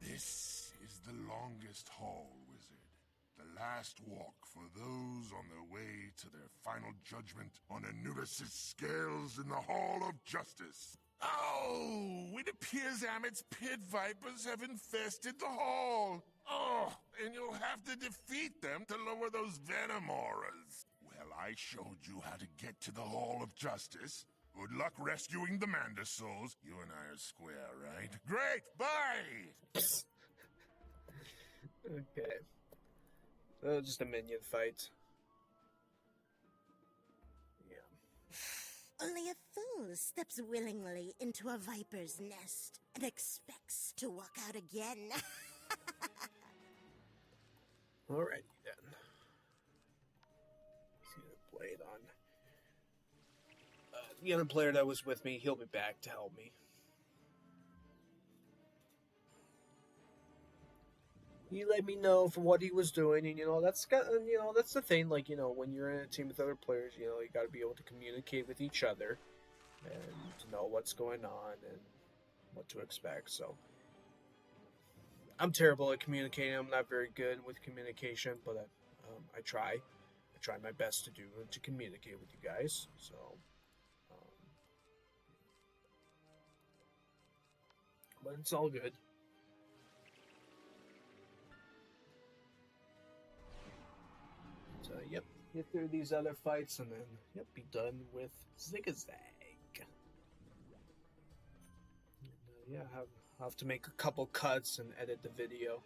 This is the longest haul, Wizard. The last walk for those on their way to their final judgment on Anubis' scales in the Hall of Justice. Oh, it appears Amit's pit vipers have infested the hall. Oh, and you'll have to defeat them to lower those venom auras. Well, I showed you how to get to the Hall of Justice. Good luck rescuing the Manda souls. You and I are square, right? Great, bye! Okay. So just a minion fight. Yeah. Only a fool steps willingly into a viper's nest and expects to walk out again. Alrighty then. See the blade on. The other player that was with me, he'll be back to help me. He let me know for what he was doing, and that's the thing. Like, when you're in a team with other players, you got to be able to communicate with each other and to know what's going on and what to expect. So, I'm terrible at communicating. I'm not very good with communication, but I try. I try my best to communicate with you guys. So. But it's all good. yep, get through these other fights and then, yep, be done with Zigazag. And, yeah, I'll have to make a couple cuts and edit the video.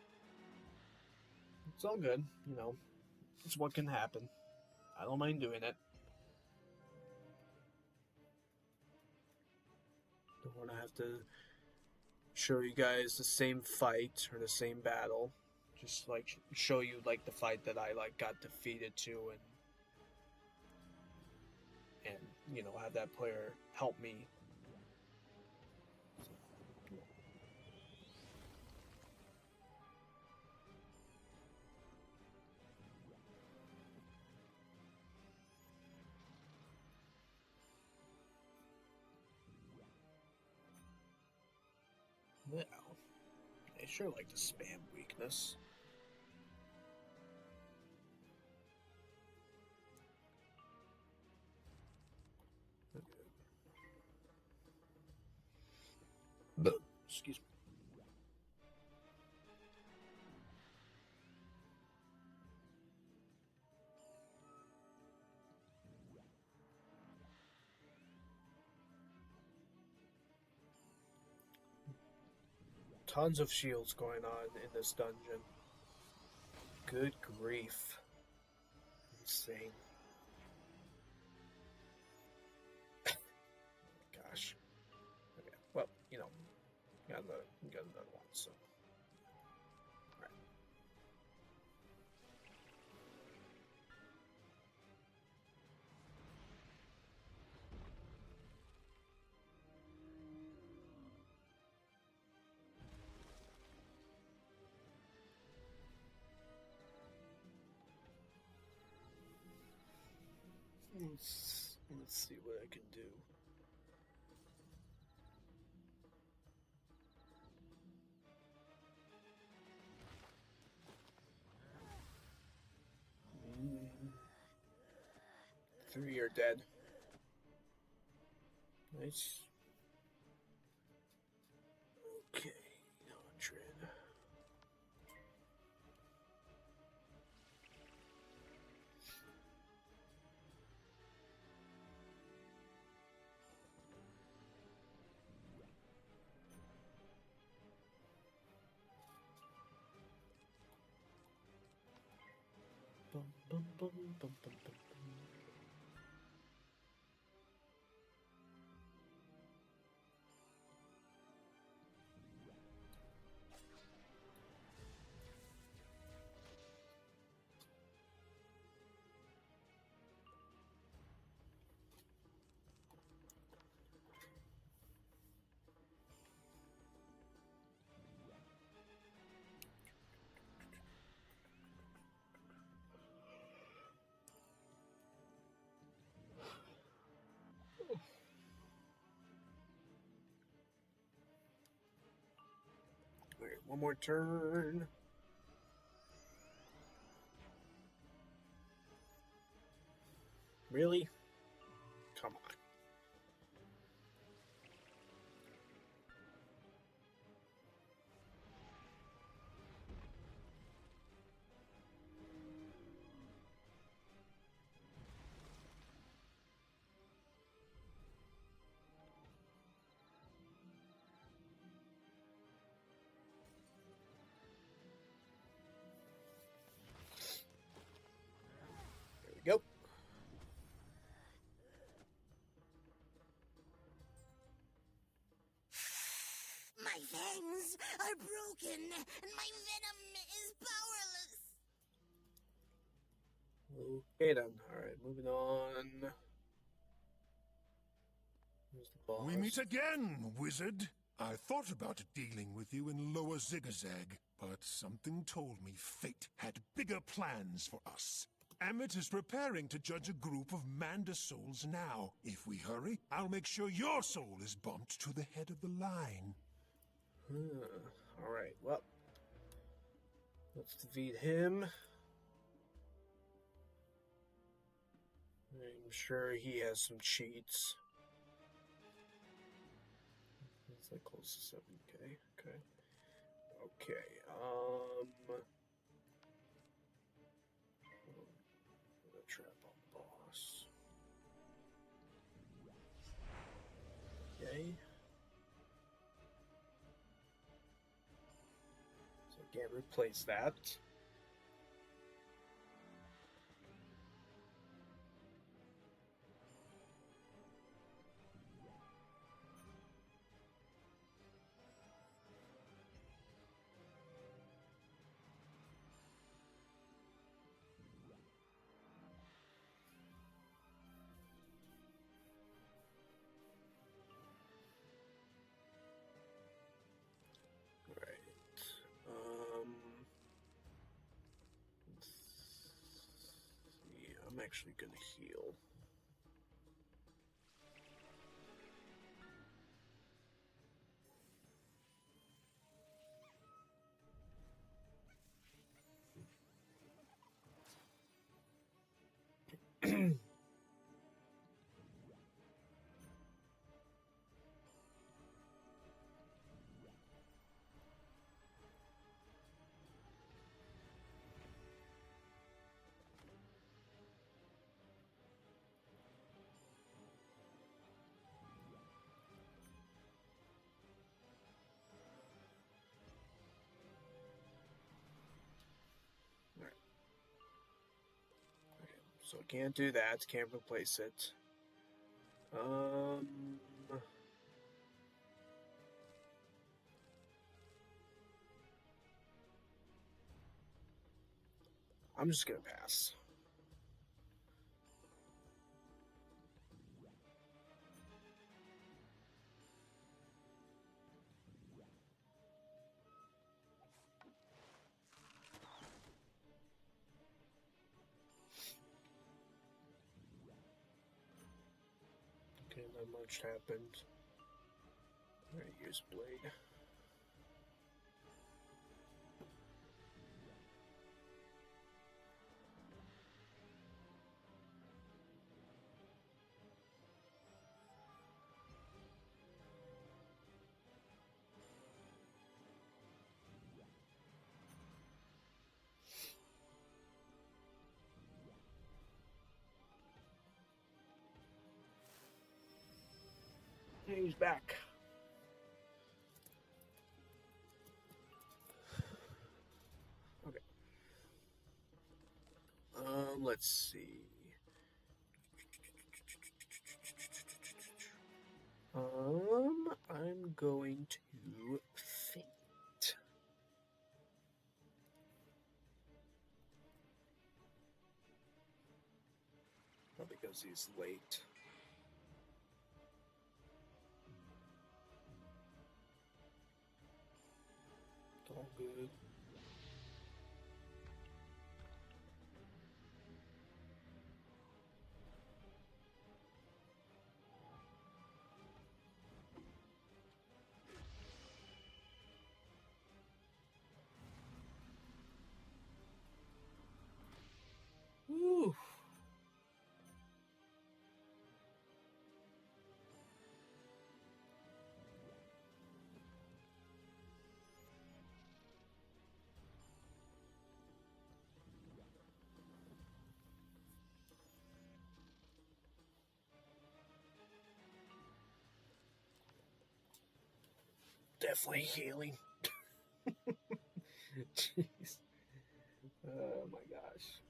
It's all good, you know. It's what can happen. I don't mind doing it. Don't want to have to show you guys the same fight or the same battle. Just like show you like the fight that I like got defeated to and you know, have that player help me. Well, I sure like the spam weakness. Excuse me. Tons of shields going on in this dungeon. Good grief. Insane. Gosh. Okay, well, you know, got another one, so. Alright. Let's see what I can do. Three are dead. Nice. Okay, 100. Bum, bum, bum, bum, bum, bum. Alright, one more turn. Really? Come on. There we go. My fangs are broken, and my venom is powerless. Okay then. Alright, moving on. Where's the boss? We meet again, wizard. I thought about dealing with you in Lower Zigazag, but something told me fate had bigger plans for us. Amit is preparing to judge a group of Manda souls now. If we hurry, I'll make sure your soul is bumped to the head of the line. Alright, well. Let's defeat him. I'm sure he has some cheats. It's like close to 7k. Okay. Okay, Okay. So again, replace that. I'm actually gonna heal. So can't do that, can't replace it. I'm just gonna pass. Okay, not much happened. Alright, use blade. He's back. Okay. Let's see. I'm going to faint. Probably because he's late. It's all good. Woo. Definitely healing. Jeez. Oh my gosh.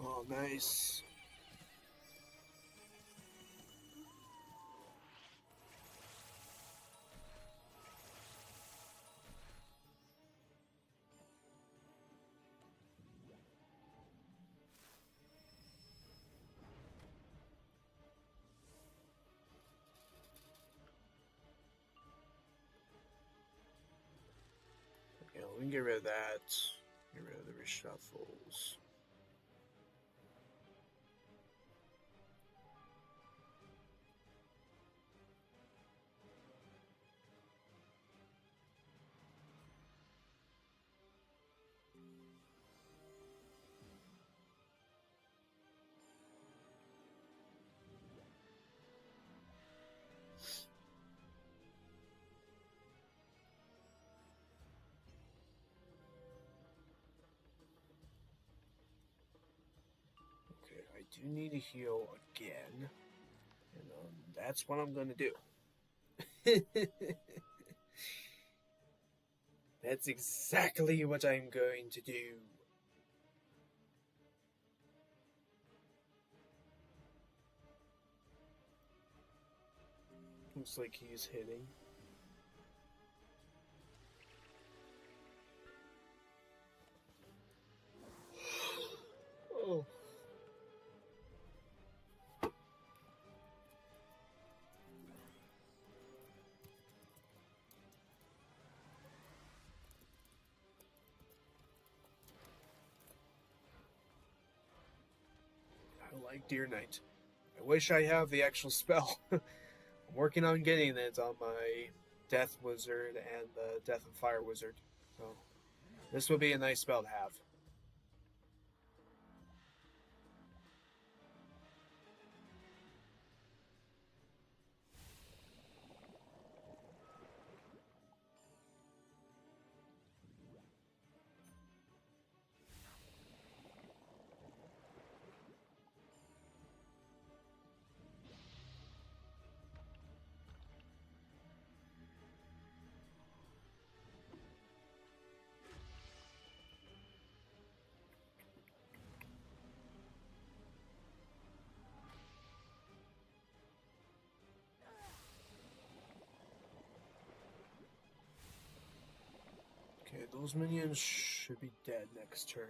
Oh, nice. me get rid of that. Get rid of the reshuffles. I do need to heal again, and that's what I'm going to do. That's exactly what I'm going to do. Looks like he's hitting. Oh. I like Deer Knight. I wish I have the actual spell. I'm working on getting it on my Death Wizard and the Death and Fire Wizard. So this would be a nice spell to have. Okay, those minions should be dead next turn.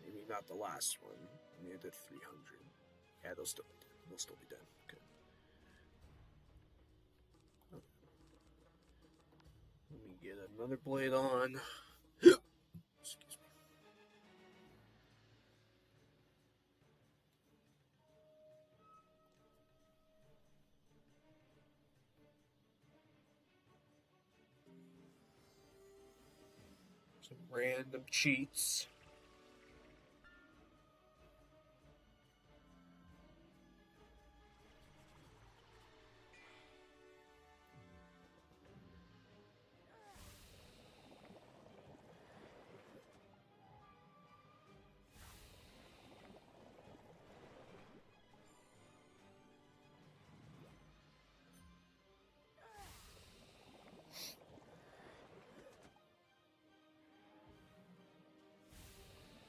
Maybe not the last one. Maybe I did 300. Yeah, they'll still be dead. They'll still be dead. Okay. Let me get another blade on. Excuse me. Some random cheats.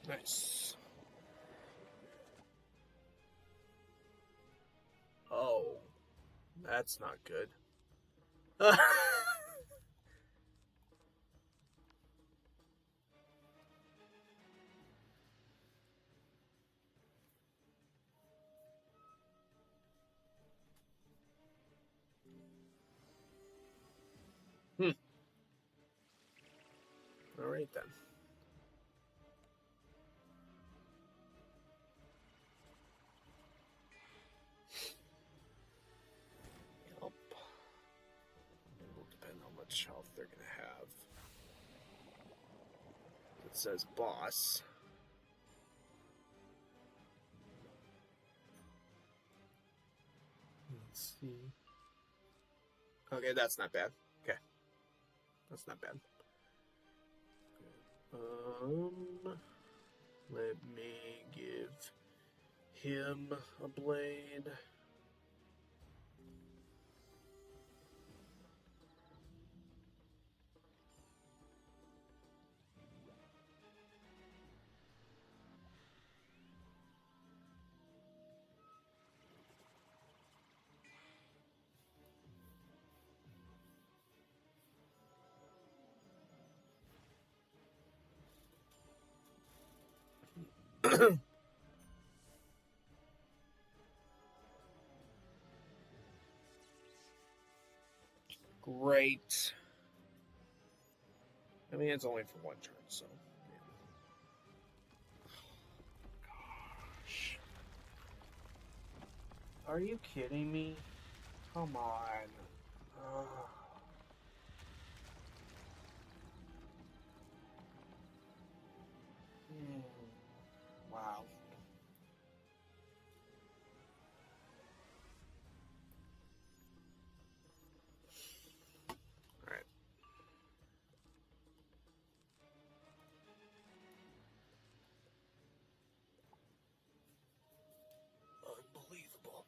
Nice. Oh, that's not good. All right then. Yep. It will depend on how much health they're gonna have. It says boss. Let's see. Okay, that's not bad. Okay. That's not bad. Let me give him a blade. Alright. I mean, it's only for one turn, so. Yeah. Gosh. Are you kidding me? Come on. Wow. Alright. Unbelievable.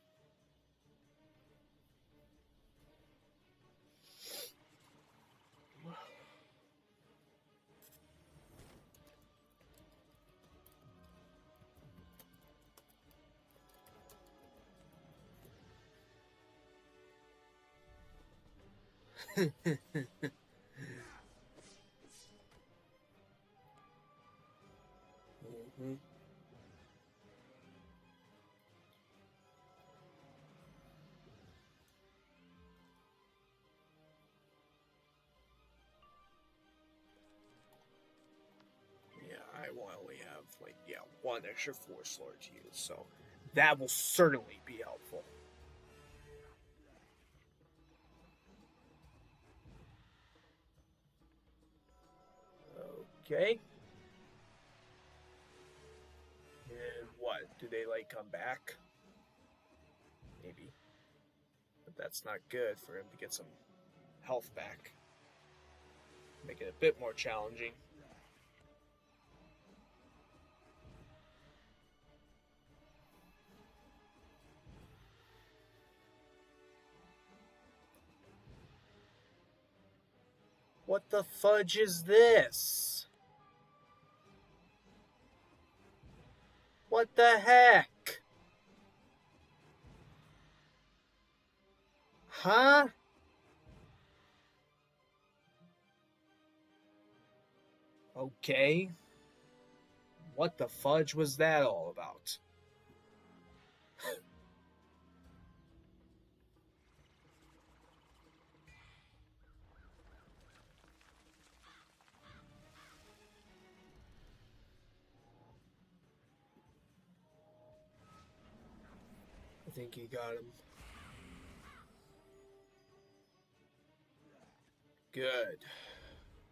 Yeah, I will only have, like, one extra Force Lord to use, so that will certainly be helpful. Okay. And what? Do they, like, come back? Maybe. But that's not good for him to get some health back. Make it a bit more challenging. What the fudge is this? What the heck? Huh? Okay. What the fudge was that all about? I think he got him. Good.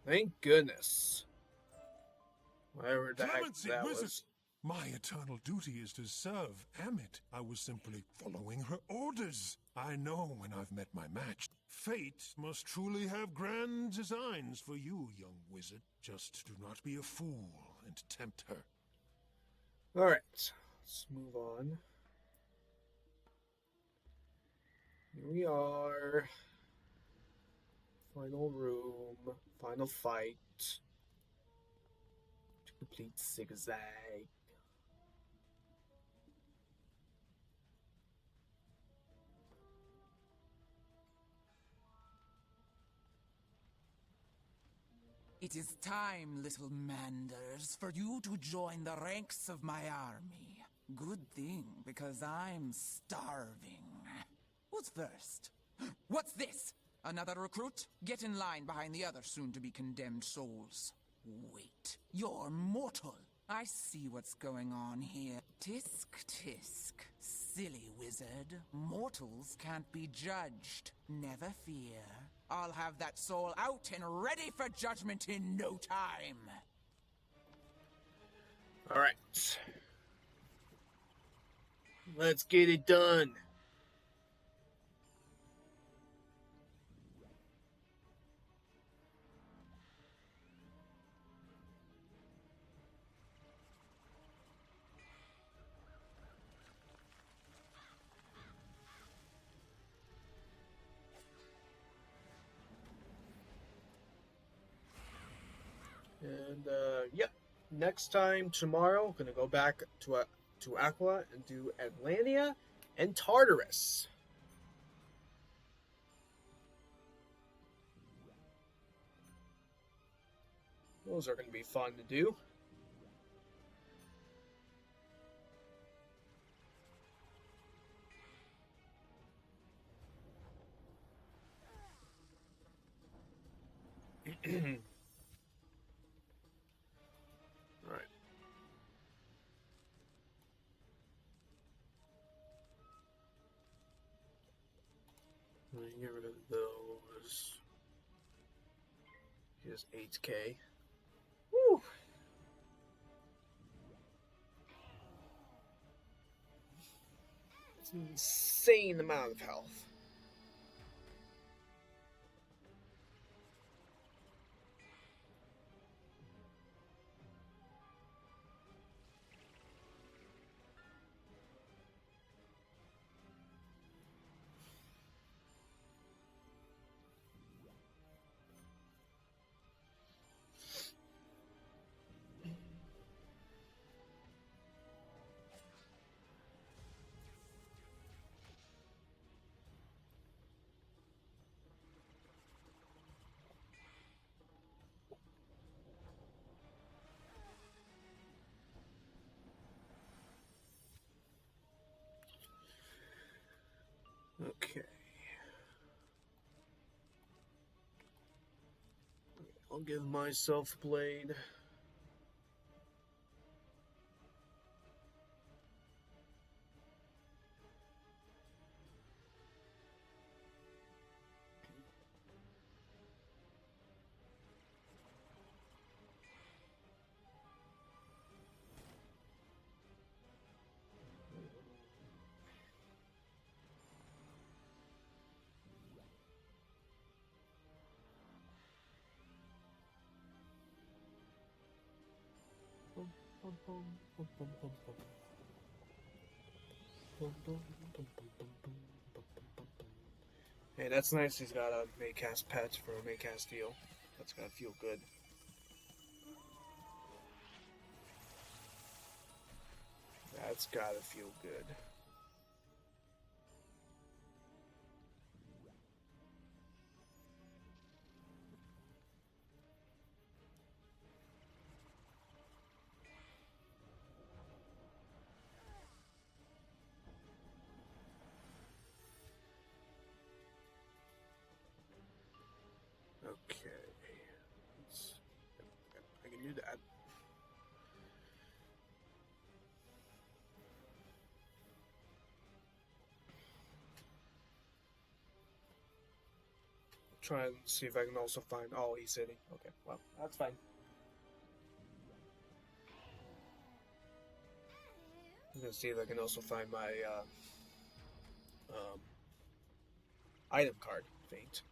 Thank goodness. Whatever the heck that was. My eternal duty is to serve Amit. I was simply following her orders. I know when I've met my match. Fate must truly have grand designs for you, young wizard. Just do not be a fool and tempt her. Alright, let's move on. Here we are. Final room. Final fight. To complete Zigazag. It is time, little Manders, for you to join the ranks of my army. Good thing, because I'm starving. Who's first? What's this? Another recruit? Get in line behind the other soon-to-be condemned souls. Wait, you're mortal. I see what's going on here. Tisk, tisk. Silly wizard. Mortals can't be judged. Never fear. I'll have that soul out and ready for judgment in no time. Alright. Let's get it done. And yep, next time tomorrow, I'm gonna go back to Aqua and do Atlantia and Tartarus. Those are gonna be fun to do. Alright. Let me get rid of those. Here's 8K. Woo! It's an insane amount of health. Okay. I'll give myself a blade. Hey, that's nice. He's got a Maycast pet for a Maycast deal. That's gotta feel good. That's gotta feel good. Okay. I can do that. Try and see if I can also find. Oh, he's sitting. Okay, well, that's fine. I'm gonna see if I can also find my item card. Faint.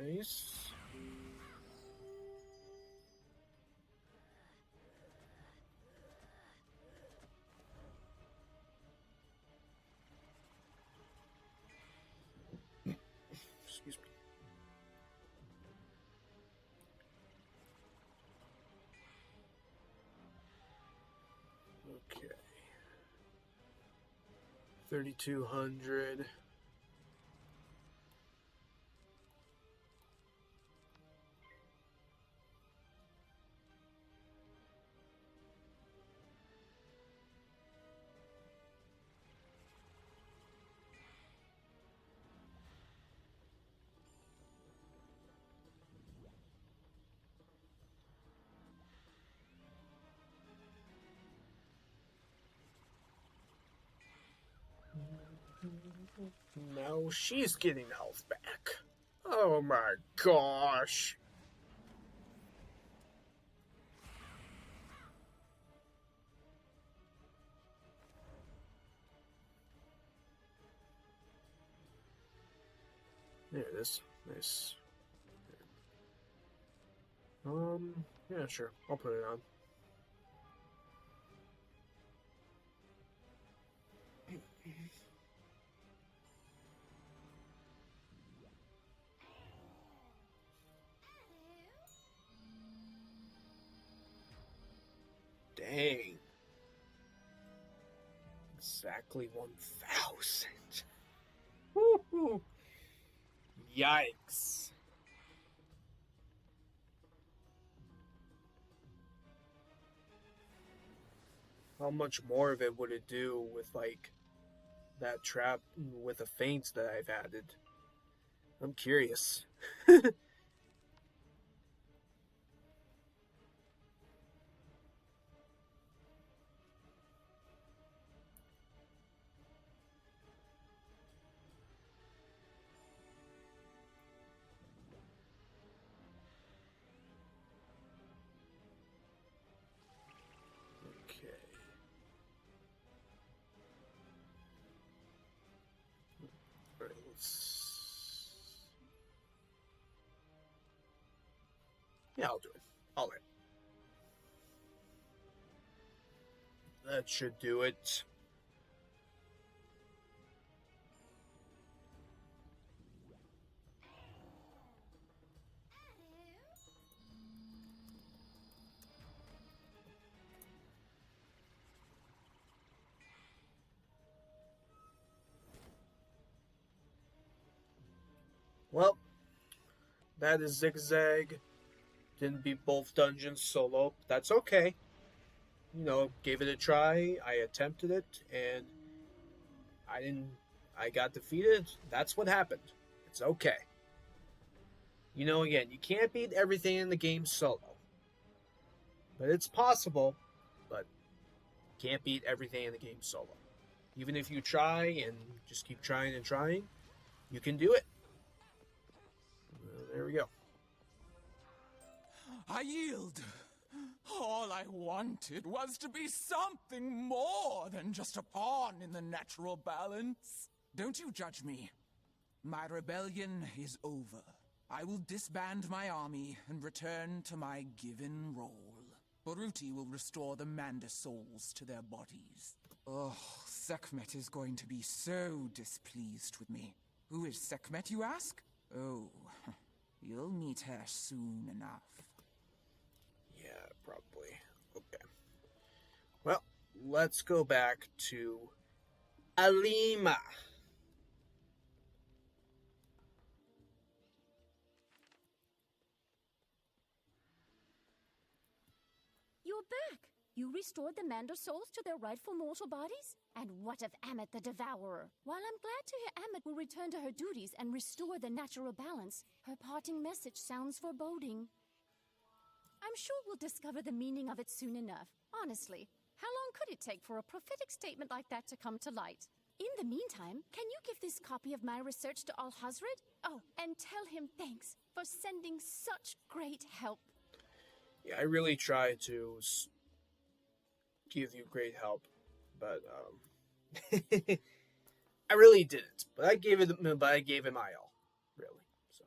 Nice. Excuse me. Okay. 3,200. Now she's getting health back. Oh my gosh. There it is. Nice. Yeah, sure. I'll put it on. Dang. Exactly 1,000. Woohoo! Yikes. How much more of it would it do with, like, that trap with the feints that I've added? I'm curious. Okay. Alright, let's... Yeah, I'll do it. Alright. That should do it. Well, that is Zigazag. Didn't beat both dungeons solo. That's okay. You know, gave it a try. I attempted it, and I got defeated. That's what happened. It's okay. You know, again, you can't beat everything in the game solo. But it's possible, but can't beat everything in the game solo. Even if you try and just keep trying and trying, you can do it. There we go. I yield. All I wanted was to be something more than just a pawn in the natural balance. Don't you judge me. My rebellion is over. I will disband my army and return to my given role. Baruti will restore the Manda souls to their bodies. Oh, Sekhmet is going to be so displeased with me. Who is Sekhmet, you ask? Oh, you'll meet her soon enough. Yeah, probably. Okay. Well, let's go back to Alima. You're back! You restored the Manda souls to their rightful mortal bodies? And what of Amit the Devourer? While I'm glad to hear Amit will return to her duties and restore the natural balance, her parting message sounds foreboding. I'm sure we'll discover the meaning of it soon enough. Honestly, how long could it take for a prophetic statement like that to come to light? In the meantime, can you give this copy of my research to Al-Hazred? Oh, and tell him thanks for sending such great help. Yeah, I really tried to give you great help, but I really didn't. But I gave him my all, really. So,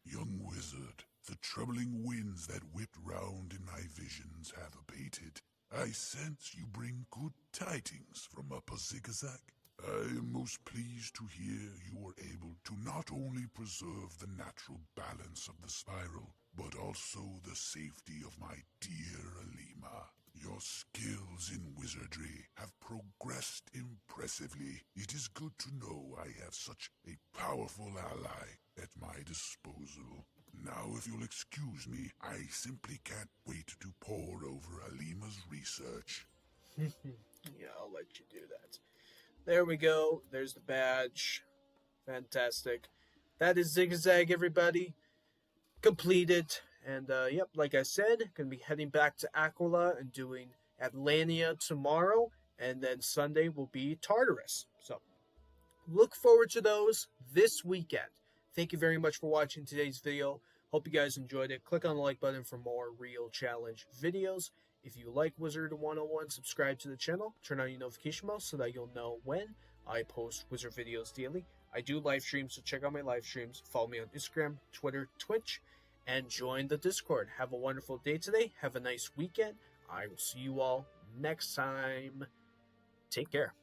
yeah. Young wizard, the troubling winds that whipped round in my visions have abated. I sense you bring good tidings from Upper Zigazag. I am most pleased to hear you were able to not only preserve the natural balance of the spiral, but also the safety of my dear Alima. Your skills in wizardry have progressed impressively. It is good to know I have such a powerful ally at my disposal. Now, if you'll excuse me, I simply can't wait to pore over Alima's research. Yeah, I'll let you do that. There we go. There's the badge. Fantastic. That is Zigazag, everybody. Completed. And, yep, like I said, going to be heading back to Aquila and doing Atlantia tomorrow. And then Sunday will be Tartarus. So, look forward to those this weekend. Thank you very much for watching today's video. Hope you guys enjoyed it. Click on the like button for more real challenge videos. If you like Wizard101, subscribe to the channel. Turn on your notification bell so that you'll know when I post Wizard videos daily. I do live streams, so check out my live streams. Follow me on Instagram, Twitter, Twitch, and join the Discord. Have a wonderful day today. Have a nice weekend. I will see you all next time. Take care.